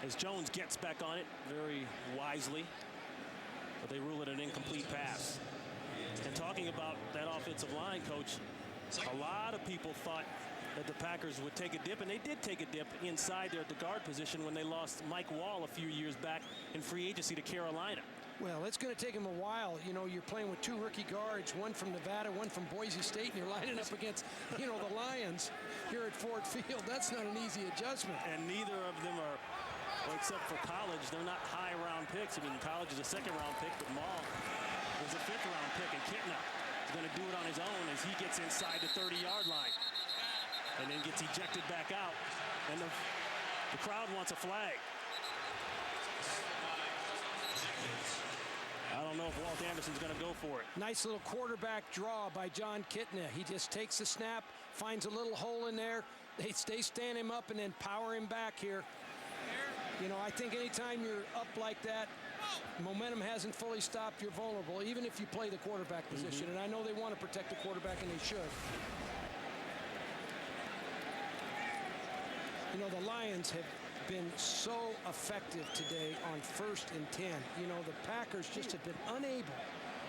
As Jones gets back on it very wisely, but they rule it an incomplete pass. And talking about that offensive line, Coach, a lot of people thought that the Packers would take a dip, and they did take a dip inside there at the guard position when they lost Mike Wall a few years back in free agency to Carolina. Well, it's going to take him a while. You know, you're playing with 2 rookie guards, one from Nevada, one from Boise State, and you're lining up against, you know, the Lions here at Ford Field. That's not an easy adjustment. And neither of them are, well, except for college, they're not high-round picks. I mean, college is a second-round pick, but Maul was a 5th-round pick, and Kitna is going to do it on his own as he gets inside the 30-yard line and then gets ejected back out, and the crowd wants a flag. I don't know if Walt Anderson's going to go for it. Nice little quarterback draw by John Kitna. He just takes the snap, finds a little hole in there. They stand him up and then power him back here. You know, I think anytime you're up like that, momentum hasn't fully stopped, you're vulnerable, even if you play the quarterback position. And I know they want to protect the quarterback, and they should. You know, the Lions have been so effective today on 1st and 10. You know, the Packers just have been unable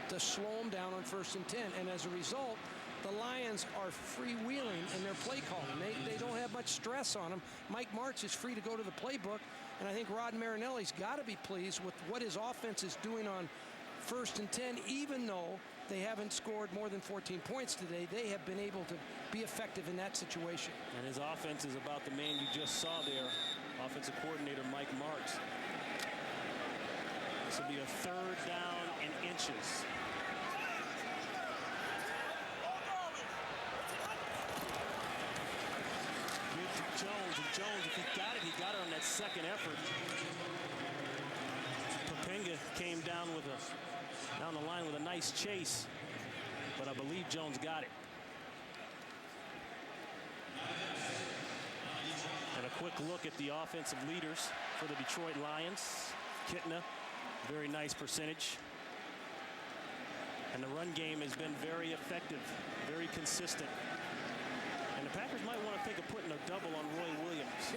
to slow them down on 1st and 10. And as a result, the Lions are freewheeling in their play calling. They don't have much stress on them. Mike Martz is free to go to the playbook. And I think Rod Marinelli's got to be pleased with what his offense is doing on 1st and 10, even though they haven't scored more than 14 points today. They have been able to be effective in that situation. And his offense is about the man you just saw there, offensive coordinator Mike Martz. This will be a 3rd down and inches. Give to Jones, and Jones, if he got it, he got it on that second effort. Popenga came down the line with a nice chase, but I believe Jones got it. And a quick look at the offensive leaders for the Detroit Lions. Kitna, very nice percentage. And the run game has been very effective, very consistent. And the Packers might want to think of putting a double on Roy Williams.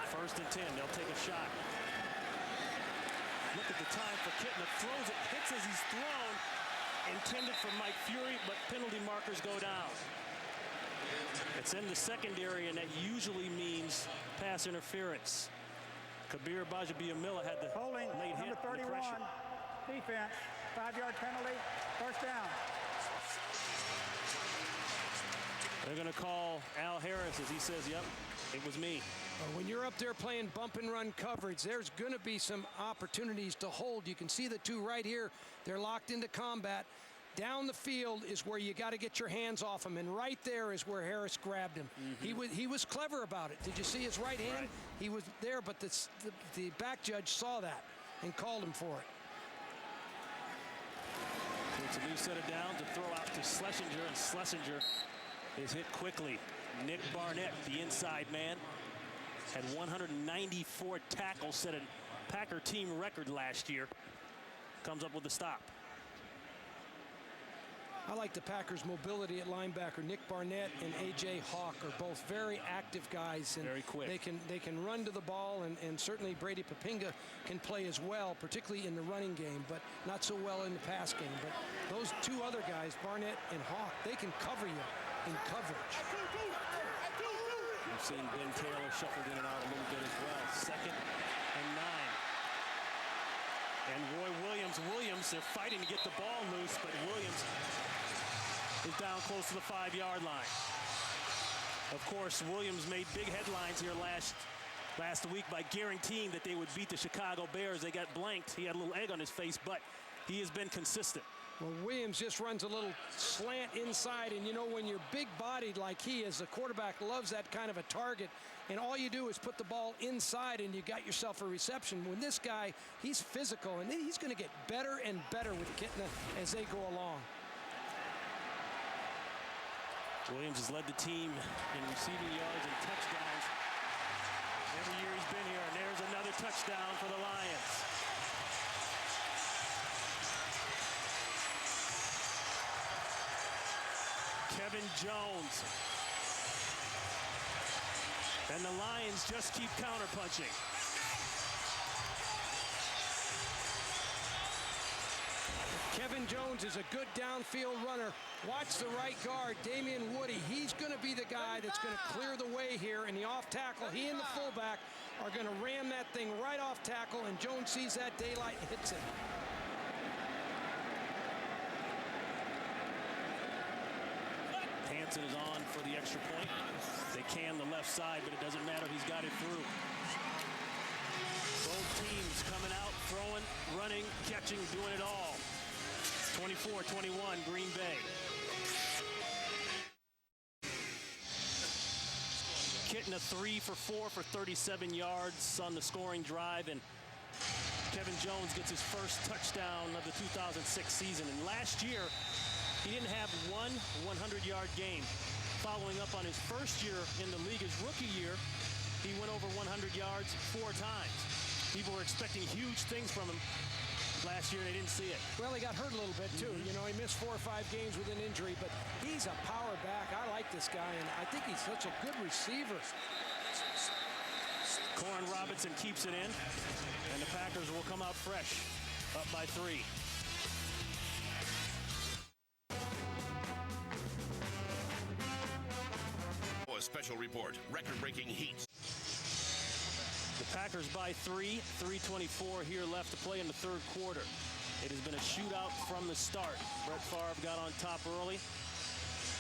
1st and 10, they'll take a shot. Look at the time for Kitna, throws it, hits as he's thrown. Intended for Mike Fury, but penalty markers go down. It's in the secondary, and that usually means pass interference. Kabir Bajabiamila had the holding, late hit. Number 31, defense, 5-yard penalty, 1st down. They're going to call Al Harris as he says, yep, it was me. When you're up there playing bump and run coverage, there's going to be some opportunities to hold. You can see the 2 right here. They're locked into combat. Down the field is where you got to get your hands off him, and right there is where Harris grabbed him. He was clever about it. Did you see his right hand? Right. He was there, but the back judge saw that and called him for it. It's a new set of downs to throw out to Schlesinger, and Schlesinger is hit quickly. Nick Barnett, the inside man, had 194 tackles, set a Packer team record last year. Comes up with the stop. I like the Packers' mobility at linebacker. Nick Barnett and A.J. Hawk are both very active guys. And very quick. They can run to the ball, and certainly Brady Papinga can play as well, particularly in the running game, but not so well in the pass game. But those two other guys, Barnett and Hawk, they can cover you in coverage. We've seen Ben Taylor shuffled in and out a little bit as well. 2nd and 9. And Roy Williams, they're fighting to get the ball loose, but Williams is down close to the 5-yard line. Of course, Williams made big headlines here last week by guaranteeing that they would beat the Chicago Bears. They got blanked. He had a little egg on his face, but he has been consistent. Well, Williams just runs a little slant inside, and you know, when you're big-bodied like he is, the quarterback loves that kind of a target, and all you do is put the ball inside and you got yourself a reception. When this guy, he's physical, and he's going to get better and better with Kitna as they go along. Williams has led the team in receiving yards and touchdowns every year he's been here, and there's another touchdown for the Lions. Kevin Jones. And the Lions just keep counterpunching. Kevin Jones is a good downfield runner. Watch the right guard, Damian Woody. He's going to be the guy that's going to clear the way here in the off tackle. He and the fullback are going to ram that thing right off tackle, and Jones sees that daylight and hits it. Hansen is on for the extra point. They can the left side, but it doesn't matter. He's got it through. Both teams coming out, throwing, running, catching, doing it all. 24-21, Green Bay. Kitna 3 for 4 for 37 yards on the scoring drive, and Kevin Jones gets his first touchdown of the 2006 season. And last year, he didn't have one 100-yard game. Following up on his first year in the league, his rookie year, he went over 100 yards 4 times. People were expecting huge things from him last year, and they didn't see it. Well, he got hurt a little bit, too. You know, he missed 4 or 5 games with an injury, but he's a power back. I like this guy, and I think he's such a good receiver. Corin Robinson keeps it in, and the Packers will come out fresh, up by 3. Special report, record-breaking heat. The Packers by 3, 3:24 here left to play in the third quarter. It has been a shootout from the start. Brett Favre got on top early,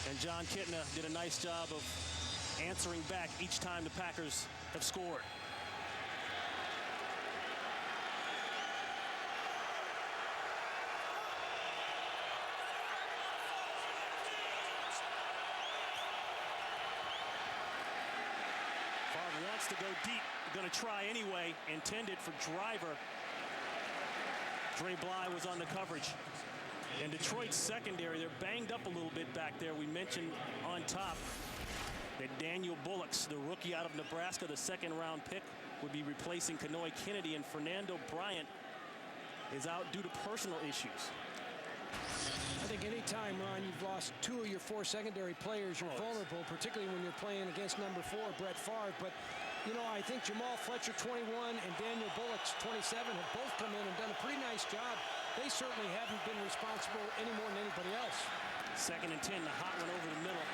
and John Kitna did a nice job of answering back each time the Packers have scored. To go deep, going to try anyway, intended for Driver. Dre Bly was on the coverage. And Detroit's secondary, they're banged up a little bit back there. We mentioned on top that Daniel Bullocks, the rookie out of Nebraska, the second-round pick, would be replacing Kanoy Kennedy, and Fernando Bryant is out due to personal issues. I think any time, Ron, you've lost 2 of your 4 secondary players, you're vulnerable, particularly when you're playing against number 4, Brett Favre. But, you know, I think Jamal Fletcher, 21, and Daniel Bullocks, 27, have both come in and done a pretty nice job. They certainly haven't been responsible any more than anybody else. 2nd and 10, the hot one over the middle.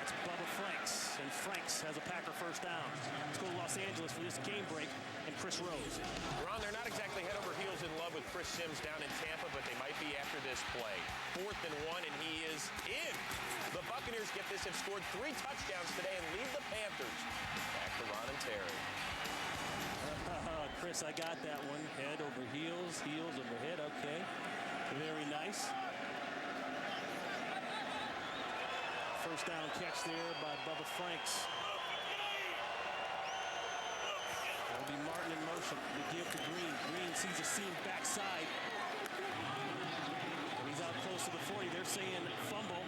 That's Bubba Franks, and Franks has a Packer first down. Let's go to Los Angeles for this game break, and Chris Rose. Ron, they're not exactly head over heels in love with Chris Sims down in Tampa, but they might be after this play. 4th and 1, and he is in. The Buccaneers get this, have scored 3 touchdowns today and lead the Panthers. Back to Ron and Terry. Chris, I got that one. Head over heels, heels over head. Okay. Very nice. First down catch there by Bubba Franks. That'll be Martin in motion. The give to Green. Green sees a seam backside. And he's out close close to the 40. They're saying fumble.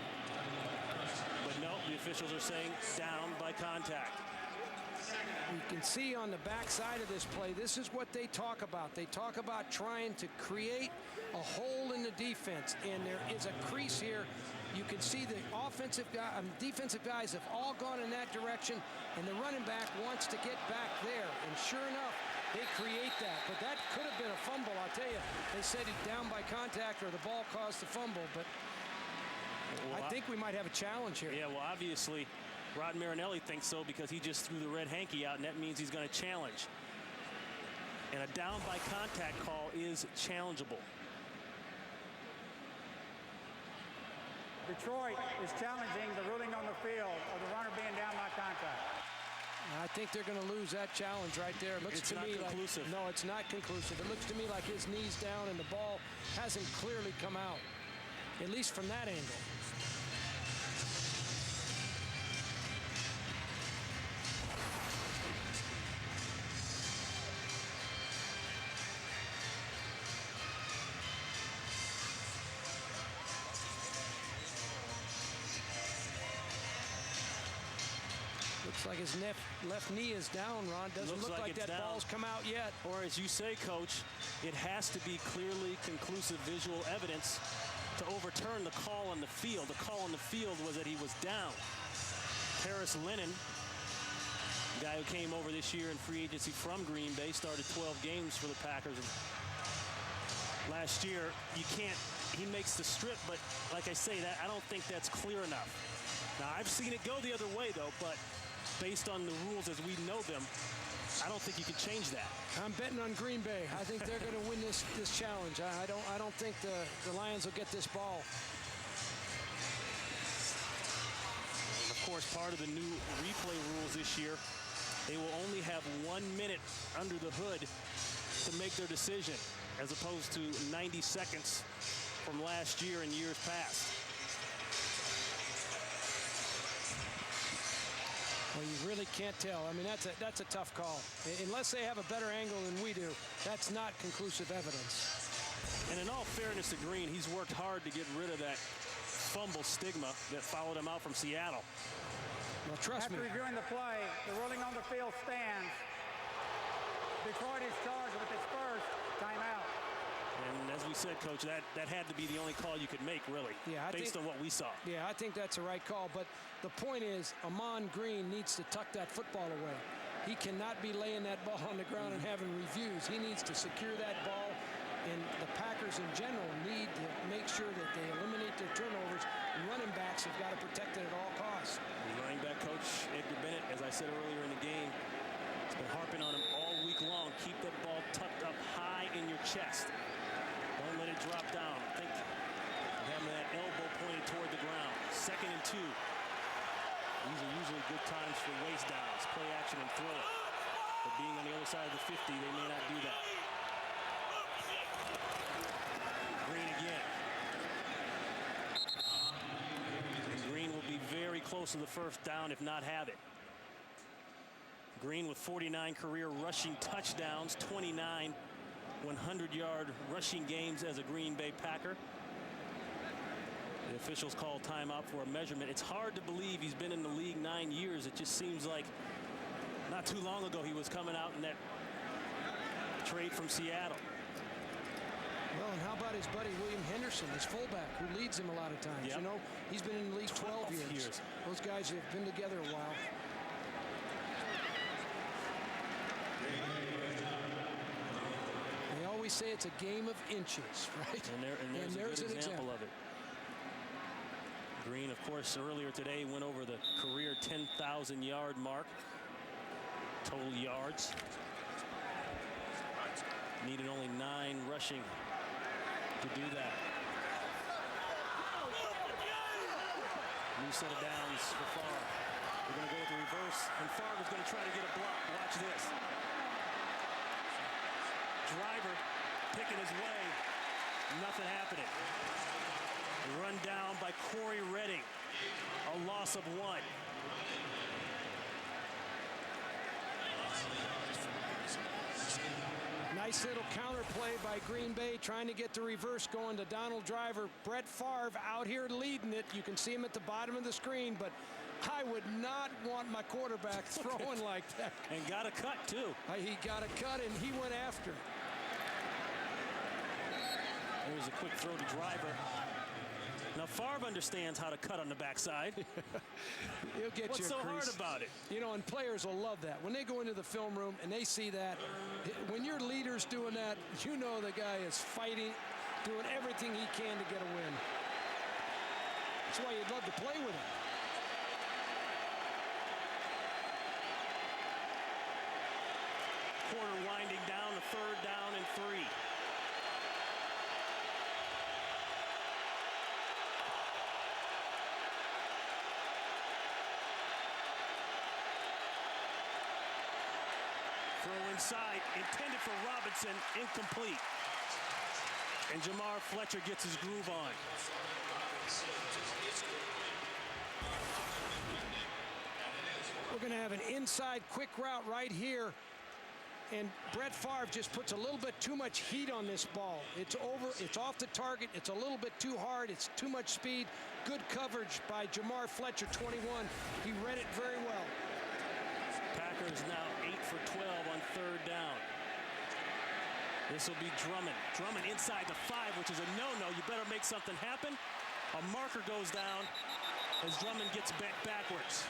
But no, the officials are saying down by contact. You can see on the backside of this play, this is what they talk about. They talk about trying to create a hole in the defense, and there is a crease here. You can see the defensive guys have all gone in that direction, and the running back wants to get back there. And sure enough, they create that. But that could have been a fumble, I'll tell you. They said he's down by contact or the ball caused the fumble, but I think we might have a challenge here. Yeah, well, obviously, Rod Marinelli thinks so because he just threw the red hanky out, and that means he's going to challenge. And a down by contact call is challengeable. Detroit is challenging the ruling on the field of the runner being down by contact. I think they're going to lose that challenge right there. It looks it's to not me conclusive. Like, no, it's not conclusive. It looks to me like his knee's down and the ball hasn't clearly come out, at least from that angle. Looks like his left knee is down, Ron. Doesn't look like that ball's come out yet. Or as you say, Coach, it has to be clearly conclusive visual evidence to overturn the call on the field. The call on the field was that he was down. Paris Lennon, guy who came over this year in free agency from Green Bay, started 12 games for the Packers last year. He makes the strip, but like I say, that I don't think that's clear enough. Now, I've seen it go the other way, though, but based on the rules as we know them, I don't think you can change that. I'm betting on Green Bay. I think they're going to win this challenge. I don't think the Lions will get this ball. Of course, part of the new replay rules this year, they will only have 1 minute under the hood to make their decision, as opposed to 90 seconds from last year and years past. Well, you really can't tell. I mean, that's a tough call. Unless they have a better angle than we do, that's not conclusive evidence. And in all fairness to Green, he's worked hard to get rid of that fumble stigma that followed him out from Seattle. Well, trust me. After reviewing the play, the ruling on the field stands. Detroit is charged with its first timeout. And as we said, Coach, that had to be the only call you could make, really, based on what we saw. Yeah, I think that's the right call. But the point is, Ahman Green needs to tuck that football away. He cannot be laying that ball on the ground and having reviews. He needs to secure that ball. And the Packers in general need to make sure that they eliminate their turnovers. And running backs have got to protect it at all costs. Running back coach Edgar Bennett, as I said earlier in the game, has been harping on him all week long. Keep that ball tucked up high in your chest. Don't let it drop down. Think of having that elbow pointed toward the ground. 2nd and 2. These are usually good times for waist downs, play action and throw it. But being on the other side of the 50, they may not do that. Green again. And Green will be very close to the first down, if not have it. Green with 49 career rushing touchdowns, 29 100-yard rushing games as a Green Bay Packer. The officials call timeout for a measurement. It's hard to believe he's been in the league 9 years. It just seems like not too long ago he was coming out in that trade from Seattle. Well, and how about his buddy William Henderson, his fullback, who leads him a lot of times? Yep. You know, he's been in the league 12 years. Those guys have been together a while. They always say it's a game of inches, right? And there's a good example of it. Green, of course, earlier today went over the career 10,000-yard mark. Total yards. Needed only 9 rushing to do that. New set of downs for Favre. We're going to go with the reverse, and Favre is going to try to get a block. Watch this. Driver picking his way. Nothing happening. Run down by Corey Redding. A loss of 1. Nice little counter play by Green Bay, trying to get the reverse going to Donald Driver. Brett Favre out here leading it. You can see him at the bottom of the screen, but I would not want my quarterback throwing like that. And got a cut, too. He got a cut, and he went after. There's a quick throw to Driver. Now, Favre understands how to cut on the backside. He'll get What's you a so crease. hard about it? You know, and players will love that. When they go into the film room and they see that, when your leader's doing that, you know the guy is fighting, doing everything he can to get a win. That's why you'd love to play with him. Quarter winding down, a 3rd down and 3. Throw inside, intended for Robinson, incomplete. And Jamar Fletcher gets his groove on. We're going to have an inside quick route right here. And Brett Favre just puts a little bit too much heat on this ball. It's over, it's off the target, it's a little bit too hard, it's too much speed. Good coverage by Jamar Fletcher, 21. He read it very well. Packers now 8 for 12 on 3rd down. This will be Drummond. Drummond inside the 5, which is a no-no. You better make something happen. A marker goes down as Drummond gets bent backwards.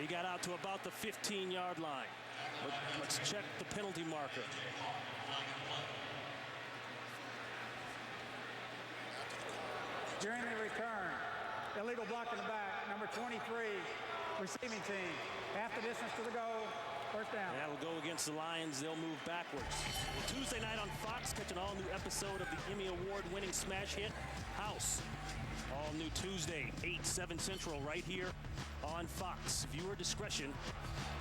He got out to about the 15-yard line. Let's check the penalty marker. During the return, illegal block in the back, number 23, receiving team. Half the distance to the goal, 1st down. That'll go against the Lions. They'll move backwards. Tuesday night on Fox, catch an all-new episode of the Emmy Award-winning smash hit, House. All new Tuesday, 8, 7 Central, right here on Fox. Viewer discretion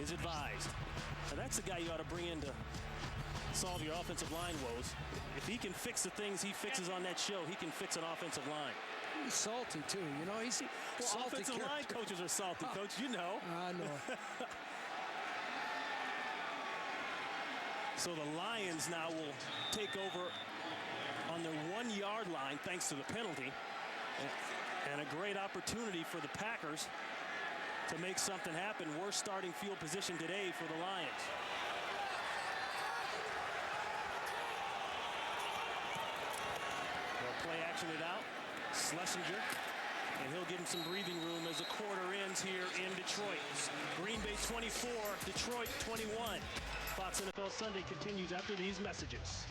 is advised. Now that's the guy you ought to bring in to solve your offensive line woes. If he can fix the things he fixes on that show, he can fix an offensive line. He's salty, too. You know, he's salty offensive character. line coaches are salty, Coach. You know. I know. So the Lions now will take over on their 1-yard line thanks to the penalty. And a great opportunity for the Packers to make something happen. Worst starting field position today for the Lions. They'll play action it out. Schlesinger. And he'll give him some breathing room as the quarter ends here in Detroit. Green Bay 24, Detroit 21. Fox NFL Sunday continues after these messages.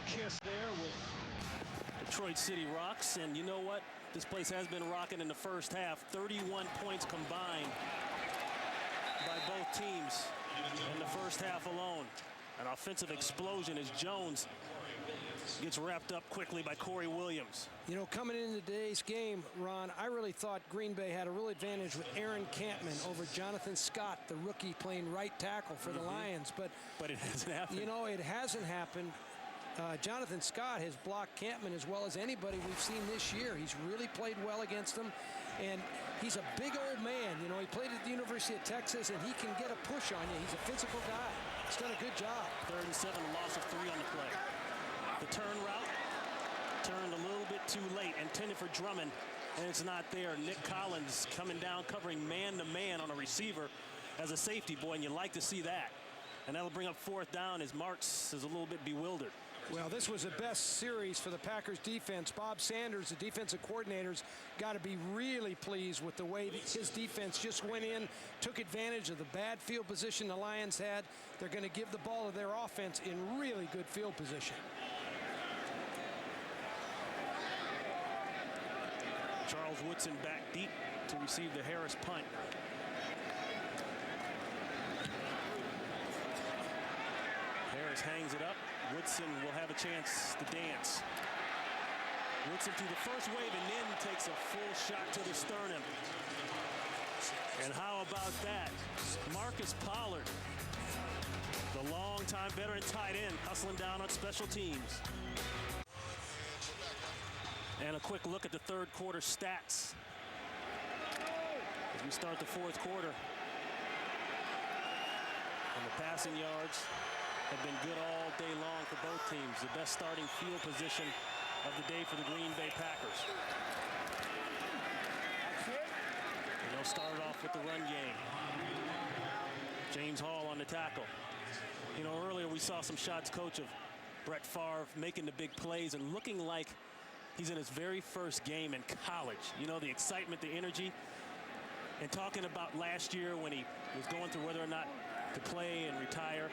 Kiss there with Detroit City Rocks, and you know what? This place has been rocking in the first half. 31 points combined by both teams in the first half alone. An offensive explosion as Jones gets wrapped up quickly by Corey Williams. You know, coming into today's game, Ron, I really thought Green Bay had a real advantage with Aaron Campman over Jonathan Scott, the rookie playing right tackle for the Lions. But it hasn't happened. You know, it hasn't happened. Jonathan Scott has blocked Campman as well as anybody we've seen this year. He's really played well against them, and he's a big old man. You know, he played at the University of Texas, and he can get a push on you. He's a physical guy. He's done a good job. 3rd and 7, loss of 3 on the play. The turn route turned a little bit too late, intended for Drummond, and it's not there. Nick Collins coming down, covering man-to-man on a receiver as a safety boy, and you like to see that. And that'll bring up 4th down as Marks is a little bit bewildered. Well, this was the best series for the Packers defense. Bob Sanders, the defensive coordinator's got to be really pleased with the way his defense just went in, took advantage of the bad field position the Lions had. They're going to give the ball to their offense in really good field position. Charles Woodson back deep to receive the Harris punt. Harris hangs it up. Woodson will have a chance to dance. Woodson to the first wave and then takes a full shot to the sternum. And how about that? Marcus Pollard, the longtime veteran tight end, hustling down on special teams. And a quick look at the third quarter stats as we start the fourth quarter. And the passing yards have been good all day long for both teams. The best starting field position of the day for the Green Bay Packers. And they'll start it off with the run game. James Hall on the tackle. You know, earlier we saw some shots, Coach, of Brett Favre making the big plays and looking like he's in his very first game in college. You know, the excitement, the energy. And talking about last year when he was going through whether or not to play and retire.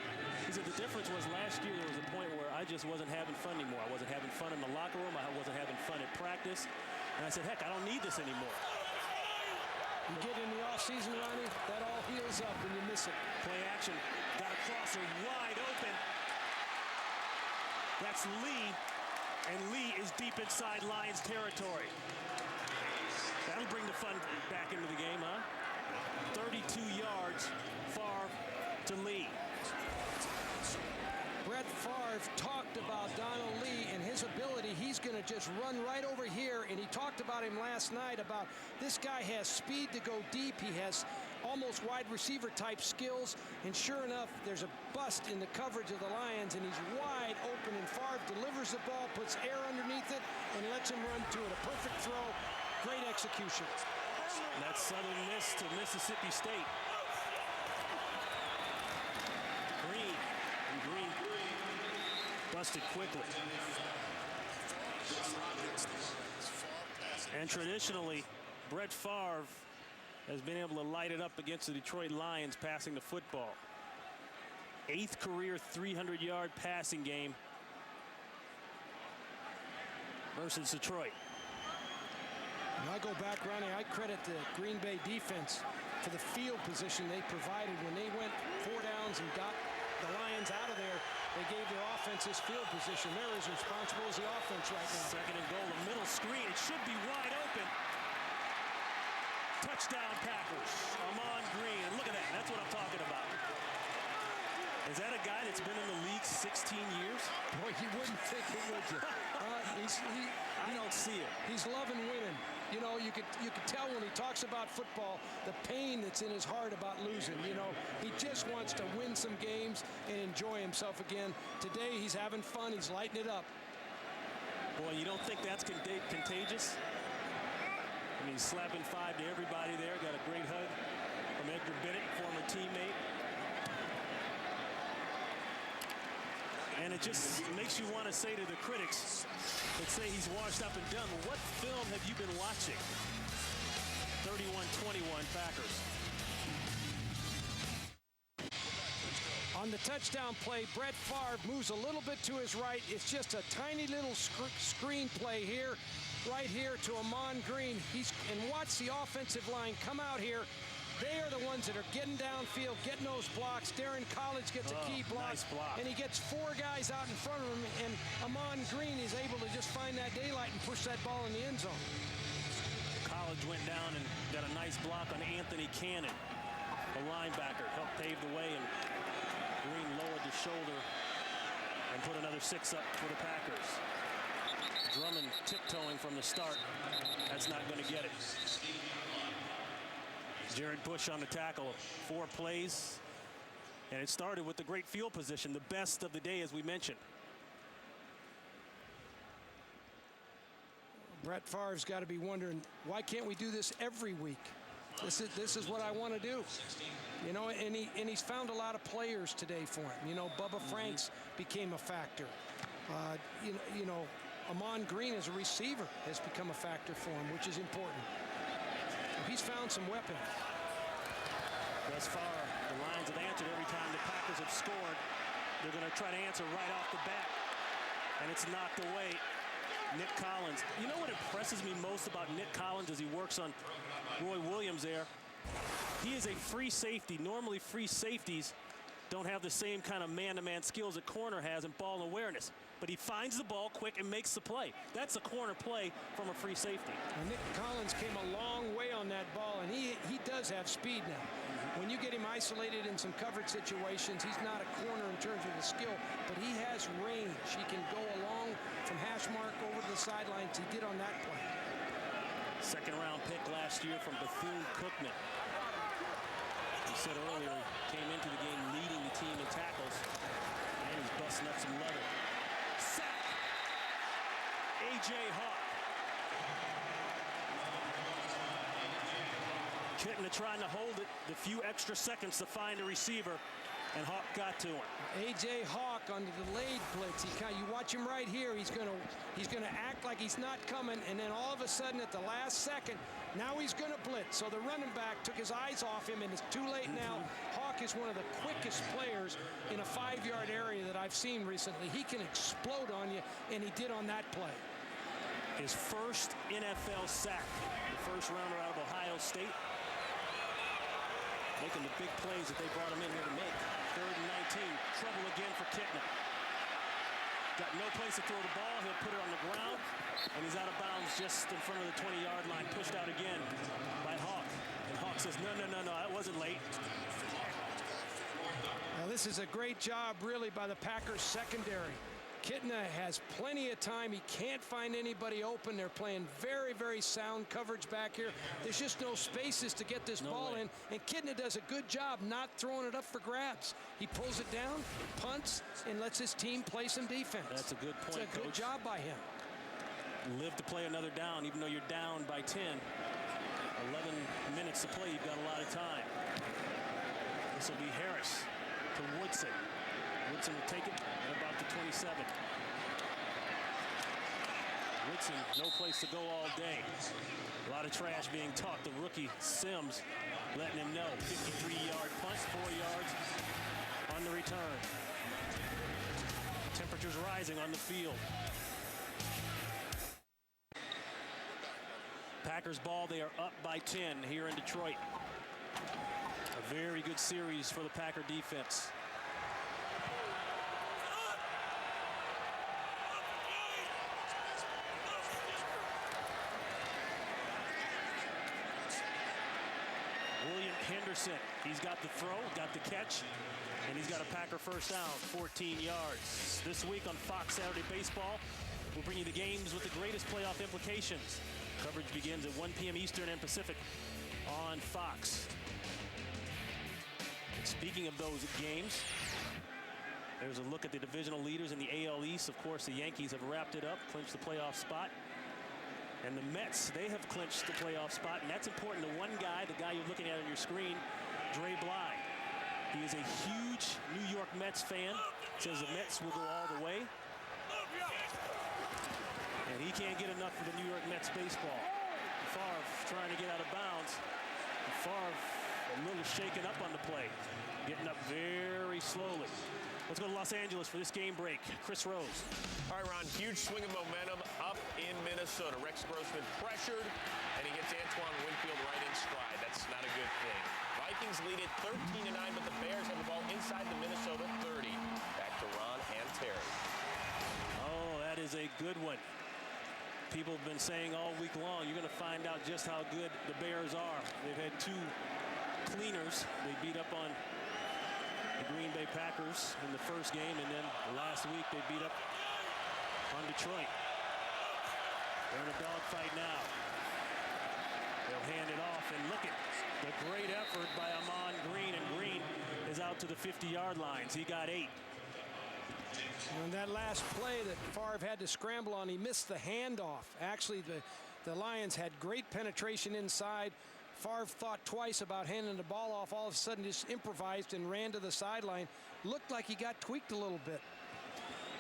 He said the difference was last year there was a point where I just wasn't having fun anymore. I wasn't having fun in the locker room. I wasn't having fun at practice. And I said, heck, I don't need this anymore. You get in the offseason, Ronnie, that all heals up when you miss it. Play action. Got a crosser wide open. That's Lee. And Lee is deep inside Lions territory. That'll bring the fun back into the game, huh? 32 yards, Favre to Lee. Brett Favre talked about Donald Lee and his ability. He's going to just run right over here, and he talked about him last night about this guy has speed to go deep. He has almost wide receiver type skills, and sure enough, there's a bust in the coverage of the Lions, and he's wide open, and Favre delivers the ball, puts air underneath it, and lets him run to it. A perfect throw, great execution. And that's Southern Miss to Mississippi State. Green busted quickly. And traditionally, Brett Favre has been able to light it up against the Detroit Lions passing the football. 8th career 300-yard passing game versus Detroit. When I go back, Ronnie, I credit the Green Bay defense for the field position they provided. When they went 4 downs and got the Lions out of there, they gave their offense this field position. They're as responsible as the offense right now. Second and goal, the middle screen. It should be wide open. Touchdown Packers. Ahman Green. And look at that. That's what I'm talking about. Is that a guy that's been in the league 16 years? Boy, you wouldn't think it, would you? I don't see it. He's loving winning. You know, you could tell when he talks about football, the pain that's in his heart about losing. You know, he just wants to win some games and enjoy himself again. Today, he's having fun. He's lighting it up. Boy, you don't think that's contagious? I mean, he's slapping 5 to everybody there. Got a great hug from Edgar Bennett, former teammate. And it just makes you want to say to the critics that say he's washed up and done, well, what film have you been watching? 31-21 Packers. On the touchdown play, Brett Favre moves a little bit to his right. It's just a tiny little screen play here, right here to Ahman Green. And watch the offensive line come out here. They are the ones that are getting downfield, getting those blocks. Darren College gets a key block, nice block, and he gets 4 guys out in front of him, and Ahman Green is able to just find that daylight and push that ball in the end zone. College went down and got a nice block on Anthony Cannon, the linebacker, helped pave the way, and Green lowered the shoulder and put another 6 up for the Packers. Drummond tiptoeing from the start. That's not going to get it. Jared Bush on the tackle, 4 plays, and it started with the great field position, the best of the day, as we mentioned. Brett Favre's got to be wondering, why can't we do this every week? This is what I want to do. You know, and he's found a lot of players today for him. You know, Bubba Franks became a factor. You know, Ahman Green as a receiver has become a factor for him, which is important. He's found some weapons. Thus far, the Lions have answered every time the Packers have scored. They're going to try to answer right off the bat. And it's knocked away. Nick Collins. You know what impresses me most about Nick Collins as he works on Roy Williams there? He is a free safety. Normally, free safeties don't have the same kind of man-to-man skills that corner has and ball awareness. But but he finds the ball quick and makes the play. That's a corner play from a free safety. And Nick Collins came a long way on that ball, and he does have speed now. When you get him isolated in some coverage situations, he's not a corner in terms of the skill, but he has range. He can go along from hash mark over to the sidelines. He did on that play. Second-round pick last year from Bethune-Cookman. He said earlier he came into the game leading the team in tackles, and he's busting up some leather. Sack! A.J. Hawk. Kitna trying to hold it, the few extra seconds to find a receiver, and Hawk got to him. A.J. Hawk on the delayed blitz. You watch him right here. He's gonna act like he's not coming, and then all of a sudden at the last second, now he's gonna blitz. So the running back took his eyes off him, and it's too late now. Hawk is one of the quickest players in a 5-yard area that I've seen recently. He can explode on you, and he did on that play. His first NFL sack, the first rounder out of Ohio State. Making the big plays that they brought him in here to make. 3rd and 19. Trouble again for Kitna. Got no place to throw the ball. He'll put it on the ground. And he's out of bounds just in front of the 20-yard line. Pushed out again by Hawk. And Hawk says, no, that wasn't late. Now this is a great job, really, by the Packers secondary. Kitna has plenty of time. He can't find anybody open. They're playing very, very sound coverage back here. There's just no spaces to get this ball in. And Kitna does a good job not throwing it up for grabs. He pulls it down, punts, and lets his team play some defense. That's a good point, It's a good job by him. Live to play another down, even though you're down by 10. 11 minutes to play. You've got a lot of time. This will be Harris to Woodson. Woodson will take it at about the 27. Woodson, no place to go all day. A lot of trash being talked. The rookie Sims letting him know. 53-yard punt, 4 yards on the return. Temperatures rising on the field. Packers ball, they are up by 10 here in Detroit. A very good series for the Packer defense. Henderson, he's got the throw, got the catch, and he's got a Packer first down, 14 yards. This week on Fox Saturday Baseball, we'll bring you the games with the greatest playoff implications. Coverage begins at 1 p.m. Eastern and Pacific on Fox. And speaking of those games, there's a look at the divisional leaders in the AL East. Of course, the Yankees have wrapped it up, clinched the playoff spot. And the Mets, they have clinched the playoff spot, and that's important to one guy, the guy you're looking at on your screen, Dre Bly. He is a huge New York Mets fan, says the Mets will go all the way. And he can't get enough of the New York Mets baseball. Favre trying to get out of bounds. Favre a little shaken up on the play, getting up very slowly. Let's go to Los Angeles for this game break. Chris Rose. All right, Ron, huge swing of momentum up in Minnesota. Rex Grossman pressured, and he gets Antoine Winfield right in stride. That's not a good thing. Vikings lead it 13-9, but the Bears have the ball inside the Minnesota 30. Back to Ron and Terry. Oh, that is a good one. People have been saying all week long, you're going to find out just how good the Bears are. They've had 2 cleaners. They beat up on the Green Bay Packers in the first game, and then last week they beat up on Detroit. They're in a dogfight now. They'll hand it off, and look at the great effort by Ahman Green, and Green is out to the 50-yard lines. He got 8. And that last play that Favre had to scramble on, he missed the handoff. Actually, the Lions had great penetration inside. Favre thought twice about handing the ball off. All of a sudden just improvised and ran to the sideline. Looked like he got tweaked a little bit.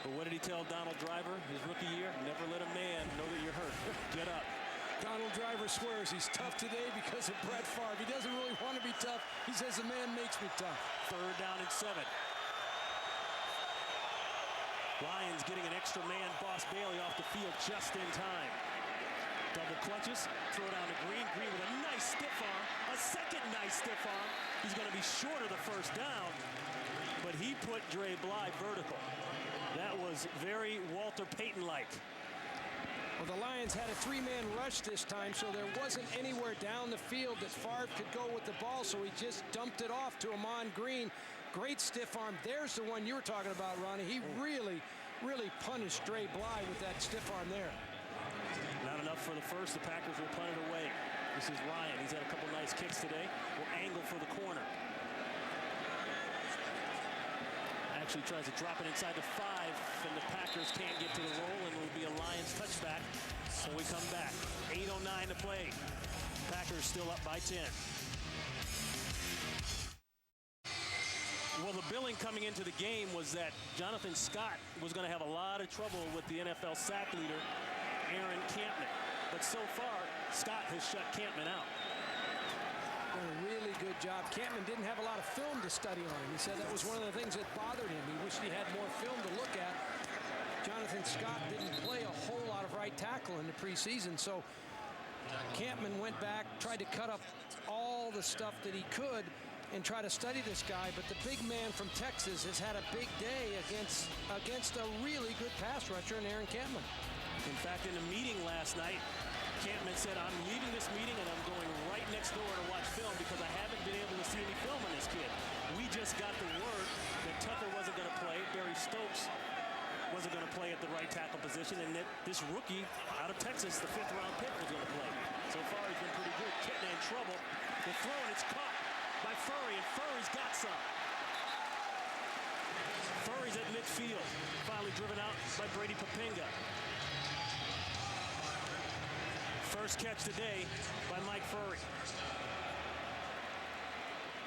But what did he tell Donald Driver his rookie year? Never let a man know that you're hurt. Get up. Donald Driver swears he's tough today because of Brett Favre. He doesn't really want to be tough. He says the man makes me tough. 3rd down and 7. Lions getting an extra man, Boss Bailey, off the field just in time. Double clutches, throw down to Green. Green with a nice stiff arm, a second nice stiff arm. He's going to be short of the first down, but he put Dre Bly vertical. That was very Walter Payton-like. Well, the Lions had a 3-man rush this time, so there wasn't anywhere down the field that Favre could go with the ball, so he just dumped it off to Ahman Green. Great stiff arm. There's the one you were talking about, Ronnie. He really punished Dre Bly with that stiff arm there. Not enough for the first. The Packers will punt it away. This is Ryan. He's had a couple nice kicks today. Will angle for the corner. Actually tries to drop it inside the 5, and the Packers can't get to the roll, and it will be a Lions touchback when we come back. 8:09 to play. Packers still up by 10. Well, the billing coming into the game was that Jonathan Scott was going to have a lot of trouble with the NFL sack leader, Aaron Campman. But so far, Scott has shut Campman out. Done a really good job. Campman didn't have a lot of film to study on him. He said that was one of the things that bothered him. He wished he had more film to look at. Jonathan Scott didn't play a whole lot of right tackle in the preseason, so Campman went back, tried to cut up all the stuff that he could and try to study this guy, but the big man from Texas has had a big day against a really good pass rusher in Aaron Campman. In fact, in a meeting last night, Campman said, I'm leaving this meeting and I'm going right next door to watch film because I haven't been able to see any film on this kid. We just got the word that Tucker wasn't going to play, Barry Stokes wasn't going to play at the right tackle position, and that this rookie out of Texas, the 5th-round pick, was going to play. So far, he's been pretty good. Kitna in trouble. The throw, and it's caught by Furry, and Furry's got some. Furry's at midfield, finally driven out by Brady Papinga. First catch today by Mike Furry.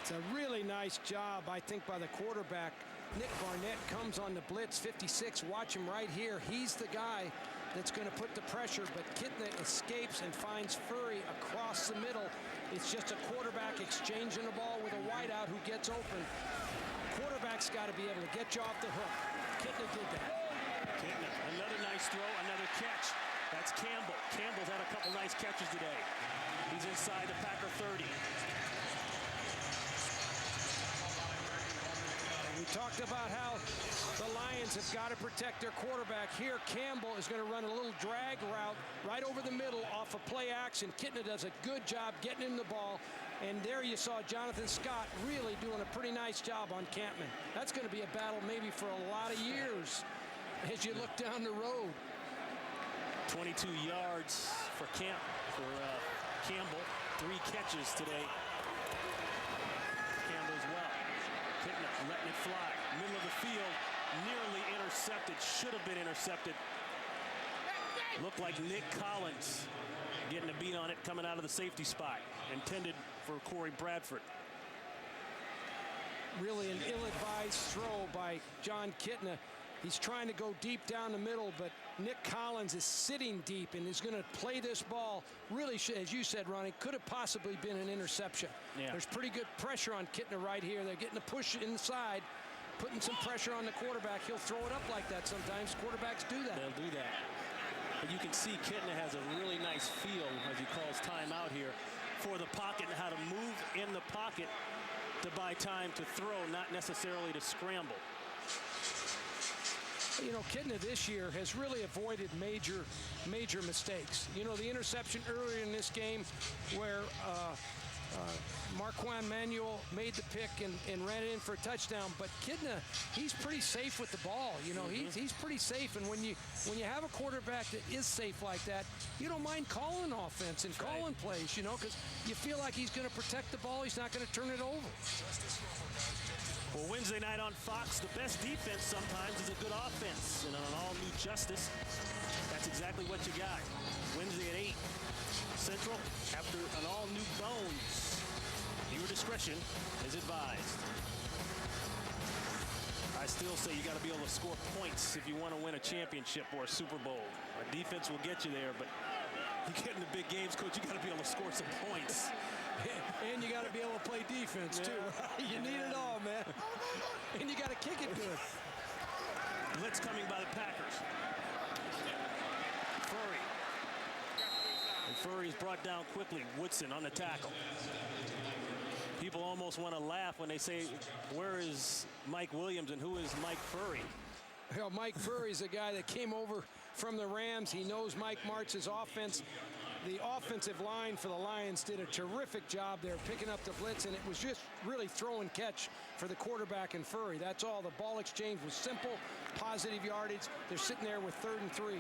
It's a really nice job, I think, by the quarterback. Nick Barnett comes on the blitz, 56. Watch him right here. He's the guy that's going to put the pressure, but Kitna escapes and finds Furry across the middle. It's just a quarterback exchanging the ball with a wideout who gets open. Quarterback's got to be able to get you off the hook. Kitna did that. Kitna, another nice throw, another catch. That's Campbell. Campbell's had a couple nice catches today. He's inside the Packer 30. We talked about how the Lions have got to protect their quarterback. Here, Campbell is going to run a little drag route right over the middle off of play action. Kitna does a good job getting him the ball. And there you saw Jonathan Scott really doing a pretty nice job on Campman. That's going to be a battle maybe for a lot of years as you look down the road. 22 yards for Campbell. 3 catches today. Campbell as well. Kitna letting it fly. Middle of the field, nearly intercepted. Should have been intercepted. Looked like Nick Collins getting a beat on it coming out of the safety spot. Intended for Corey Bradford. Really an ill-advised throw by John Kitna. He's trying to go deep down the middle, but Nick Collins is sitting deep and is going to play this ball. Really, as you said, Ronnie, could have possibly been an interception. Yeah. There's pretty good pressure on Kitna right here. They're getting a push inside, putting some pressure on the quarterback. He'll throw it up like that sometimes. Quarterbacks do that. They'll do that. But you can see Kitna has a really nice feel as he calls timeout here for the pocket and how to move in the pocket to buy time to throw, not necessarily to scramble. You know, Kitna this year has really avoided major mistakes. You know, the interception earlier in this game where Marquand Manuel made the pick and ran it in for a touchdown, but Kitna, he's pretty safe with the ball. You know, he's pretty safe, and when you have a quarterback that is safe like that, you don't mind calling offense and calling plays, you know, because you feel like he's going to protect the ball, he's not going to turn it over. Well, Wednesday night on Fox, the best defense sometimes is a good offense. And on an all-new Justice, that's exactly what you got. Wednesday at 8 Central, after an all-new Bones. Your discretion is advised. I still say you got to be able to score points if you want to win a championship or a Super Bowl. A defense will get you there, but you get in the big games, Coach, you got to be able to score some points. And you got to be able to play defense, too. You need it all, man. And you got to kick it good. Blitz coming by the Packers. Furry. And Furry is brought down quickly. Woodson on the tackle. People almost want to laugh when they say, where is Mike Williams and who is Mike Furry? Well, Mike Furry's a guy that came over from the Rams. He knows Mike Martz's offense. The offensive line for the Lions did a terrific job there picking up the blitz, and it was just really throw and catch for the quarterback and Furry. That's all. The ball exchange was simple, positive yardage. They're sitting there with 3rd and 3.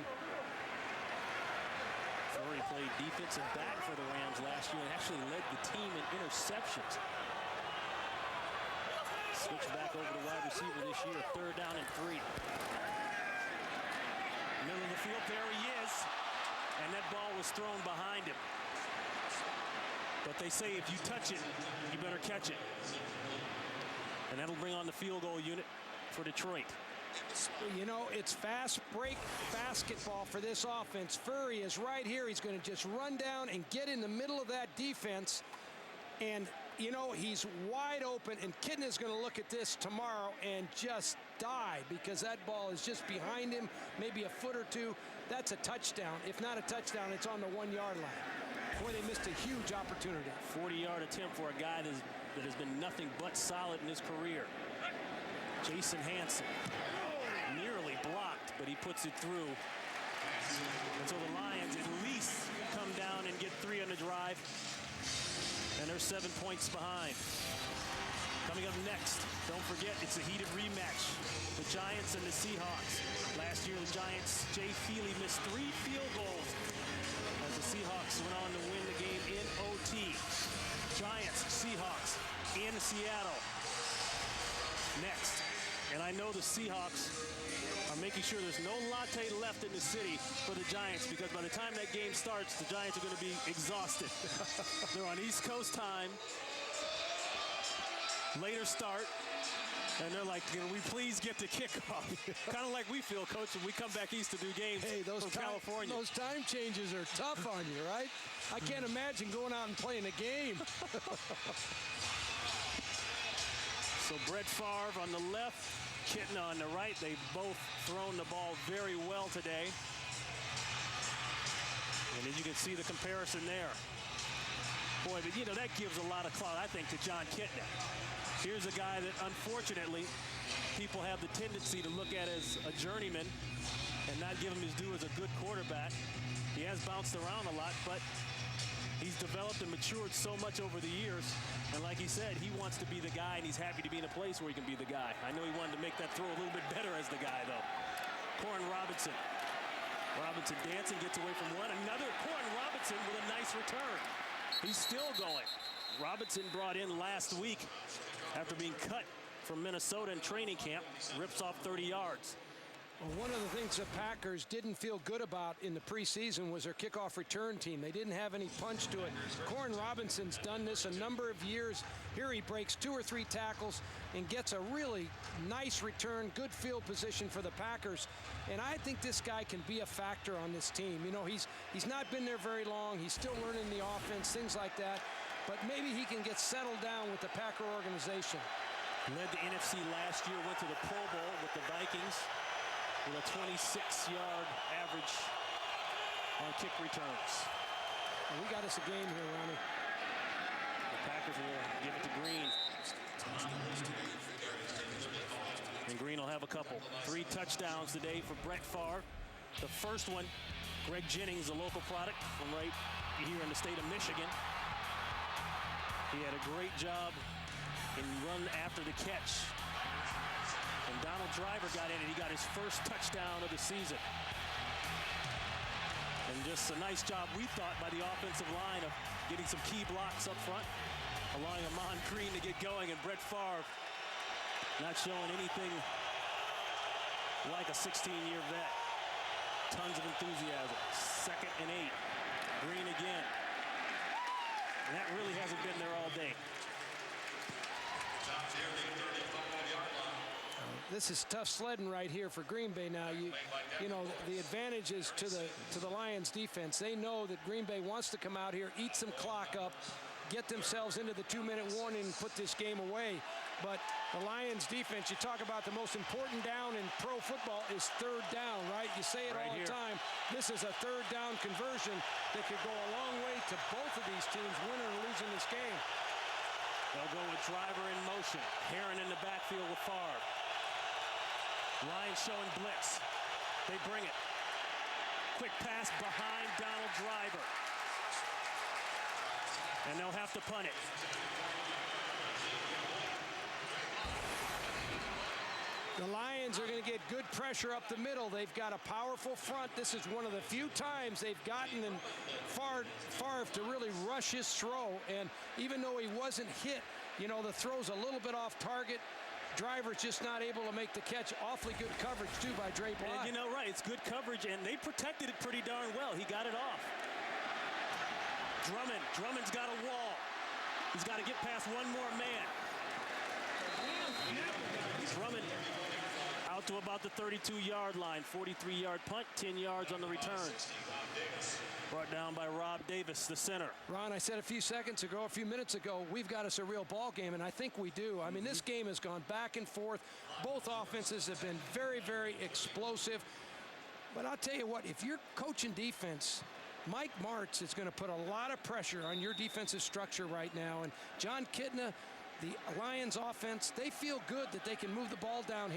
Furry played defensive back for the Rams last year and actually led the team in interceptions. Switch back over to wide receiver this year, 3rd down and 3. Middle of the field, there he is. And that ball was thrown behind him. But they say if you touch it, you better catch it. And that'll bring on the field goal unit for Detroit. You know, it's fast break basketball for this offense. Furry is right here. He's going to just run down and get in the middle of that defense. And, you know, he's wide open. And Kitten is going to look at this tomorrow and just die because that ball is just behind him, maybe a foot or two. That's a touchdown. If not a touchdown, it's on the 1-yard line. Boy, they missed a huge opportunity. 40-yard attempt for a guy that has been nothing but solid in his career. Jason Hanson nearly blocked, but he puts it through. And so the Lions at least come down and get 3 on the drive. And they're 7 points behind. Coming up next, don't forget, it's a heated rematch. The Giants and the Seahawks. Last year, the Giants, Jay Feely missed 3 field goals as the Seahawks went on to win the game in OT. Giants, Seahawks in Seattle. Next. And I know the Seahawks are making sure there's no latte left in the city for the Giants, because by the time that game starts, the Giants are going to be exhausted. They're on East Coast time. Later start. And they're like, can we please get the kickoff? Kind of like we feel, Coach, when we come back east to do games from California. Those time changes are tough on you, right? I can't imagine going out and playing a game. So Brett Favre on the left, Kitten on the right. They've both thrown the ball very well today. And as you can see the comparison there. Boy, but you know, that gives a lot of clout, I think, to Jon Kitna. Here's a guy that, unfortunately, people have the tendency to look at as a journeyman and not give him his due as a good quarterback. He has bounced around a lot, but he's developed and matured so much over the years. And like he said, he wants to be the guy, and he's happy to be in a place where he can be the guy. I know he wanted to make that throw a little bit better as the guy, though. Koren Robinson. Robinson dancing, gets away from one. Another Koren Robinson with a nice return. He's still going. Robinson brought in last week after being cut from Minnesota in training camp, rips off 30 yards. Well, one of the things the Packers didn't feel good about in the preseason was their kickoff return team. They didn't have any punch to it. Koren Robinson's done this a number of years. Here he breaks 2 or 3 tackles and gets a really nice return, good field position for the Packers. And I think this guy can be a factor on this team. You know, he's not been there very long. He's still learning the offense, things like that. But maybe he can get settled down with the Packer organization. Led the NFC last year, went to the Pro Bowl with the Vikings with a 26-yard average on kick returns. Well, we got us a game here, Ronnie. The Packers will give it to Green. And Green will have a couple. 3 touchdowns today for Brett Favre. The first one, Greg Jennings, a local product from right here in the state of Michigan. He had a great job in run after the catch. And Donald Driver got in, and he got his first touchdown of the season. And just a nice job, we thought, by the offensive line of getting some key blocks up front, allowing Ahman Green to get going, and Brett Favre not showing anything like a 16-year vet. Tons of enthusiasm. 2nd and 8. Green again. And that really hasn't been there all day. This is tough sledding right here for Green Bay now. You know, the advantage is to the Lions defense. They know that Green Bay wants to come out here, eat some clock up, get themselves into the 2-minute warning and put this game away. But the Lions defense, you talk about the most important down in pro football is 3rd down, right? You say it all the time. This is a 3rd down conversion that could go a long way to both of these teams winning or losing this game. They'll go with Driver in motion. Herron in the backfield with Favre. Lions showing blitz. They bring it. Quick pass behind Donald Driver. And they'll have to punt it. The Lions are going to get good pressure up the middle. They've got a powerful front. This is one of the few times they've gotten in Favre to really rush his throw. And even though he wasn't hit, you know, the throw's a little bit off target. Driver's just not able to make the catch. Awfully good coverage, too, by Dre Bly. And you know, right, it's good coverage, and they protected it pretty darn well. He got it off. Drummond's got a wall. He's got to get past one more man. Drummond out to about the 32-yard line. 43-yard punt, 10 yards on the return. Brought down by Rob Davis, the center. Ron, I said a few minutes ago, we've got us a real ball game, and I think we do. I mean, this game has gone back and forth. Both offenses have been very, very explosive. But I'll tell you what, if you're coaching defense, Mike Martz is going to put a lot of pressure on your defensive structure right now. And John Kitna, the Lions offense, they feel good that they can move the ball down here.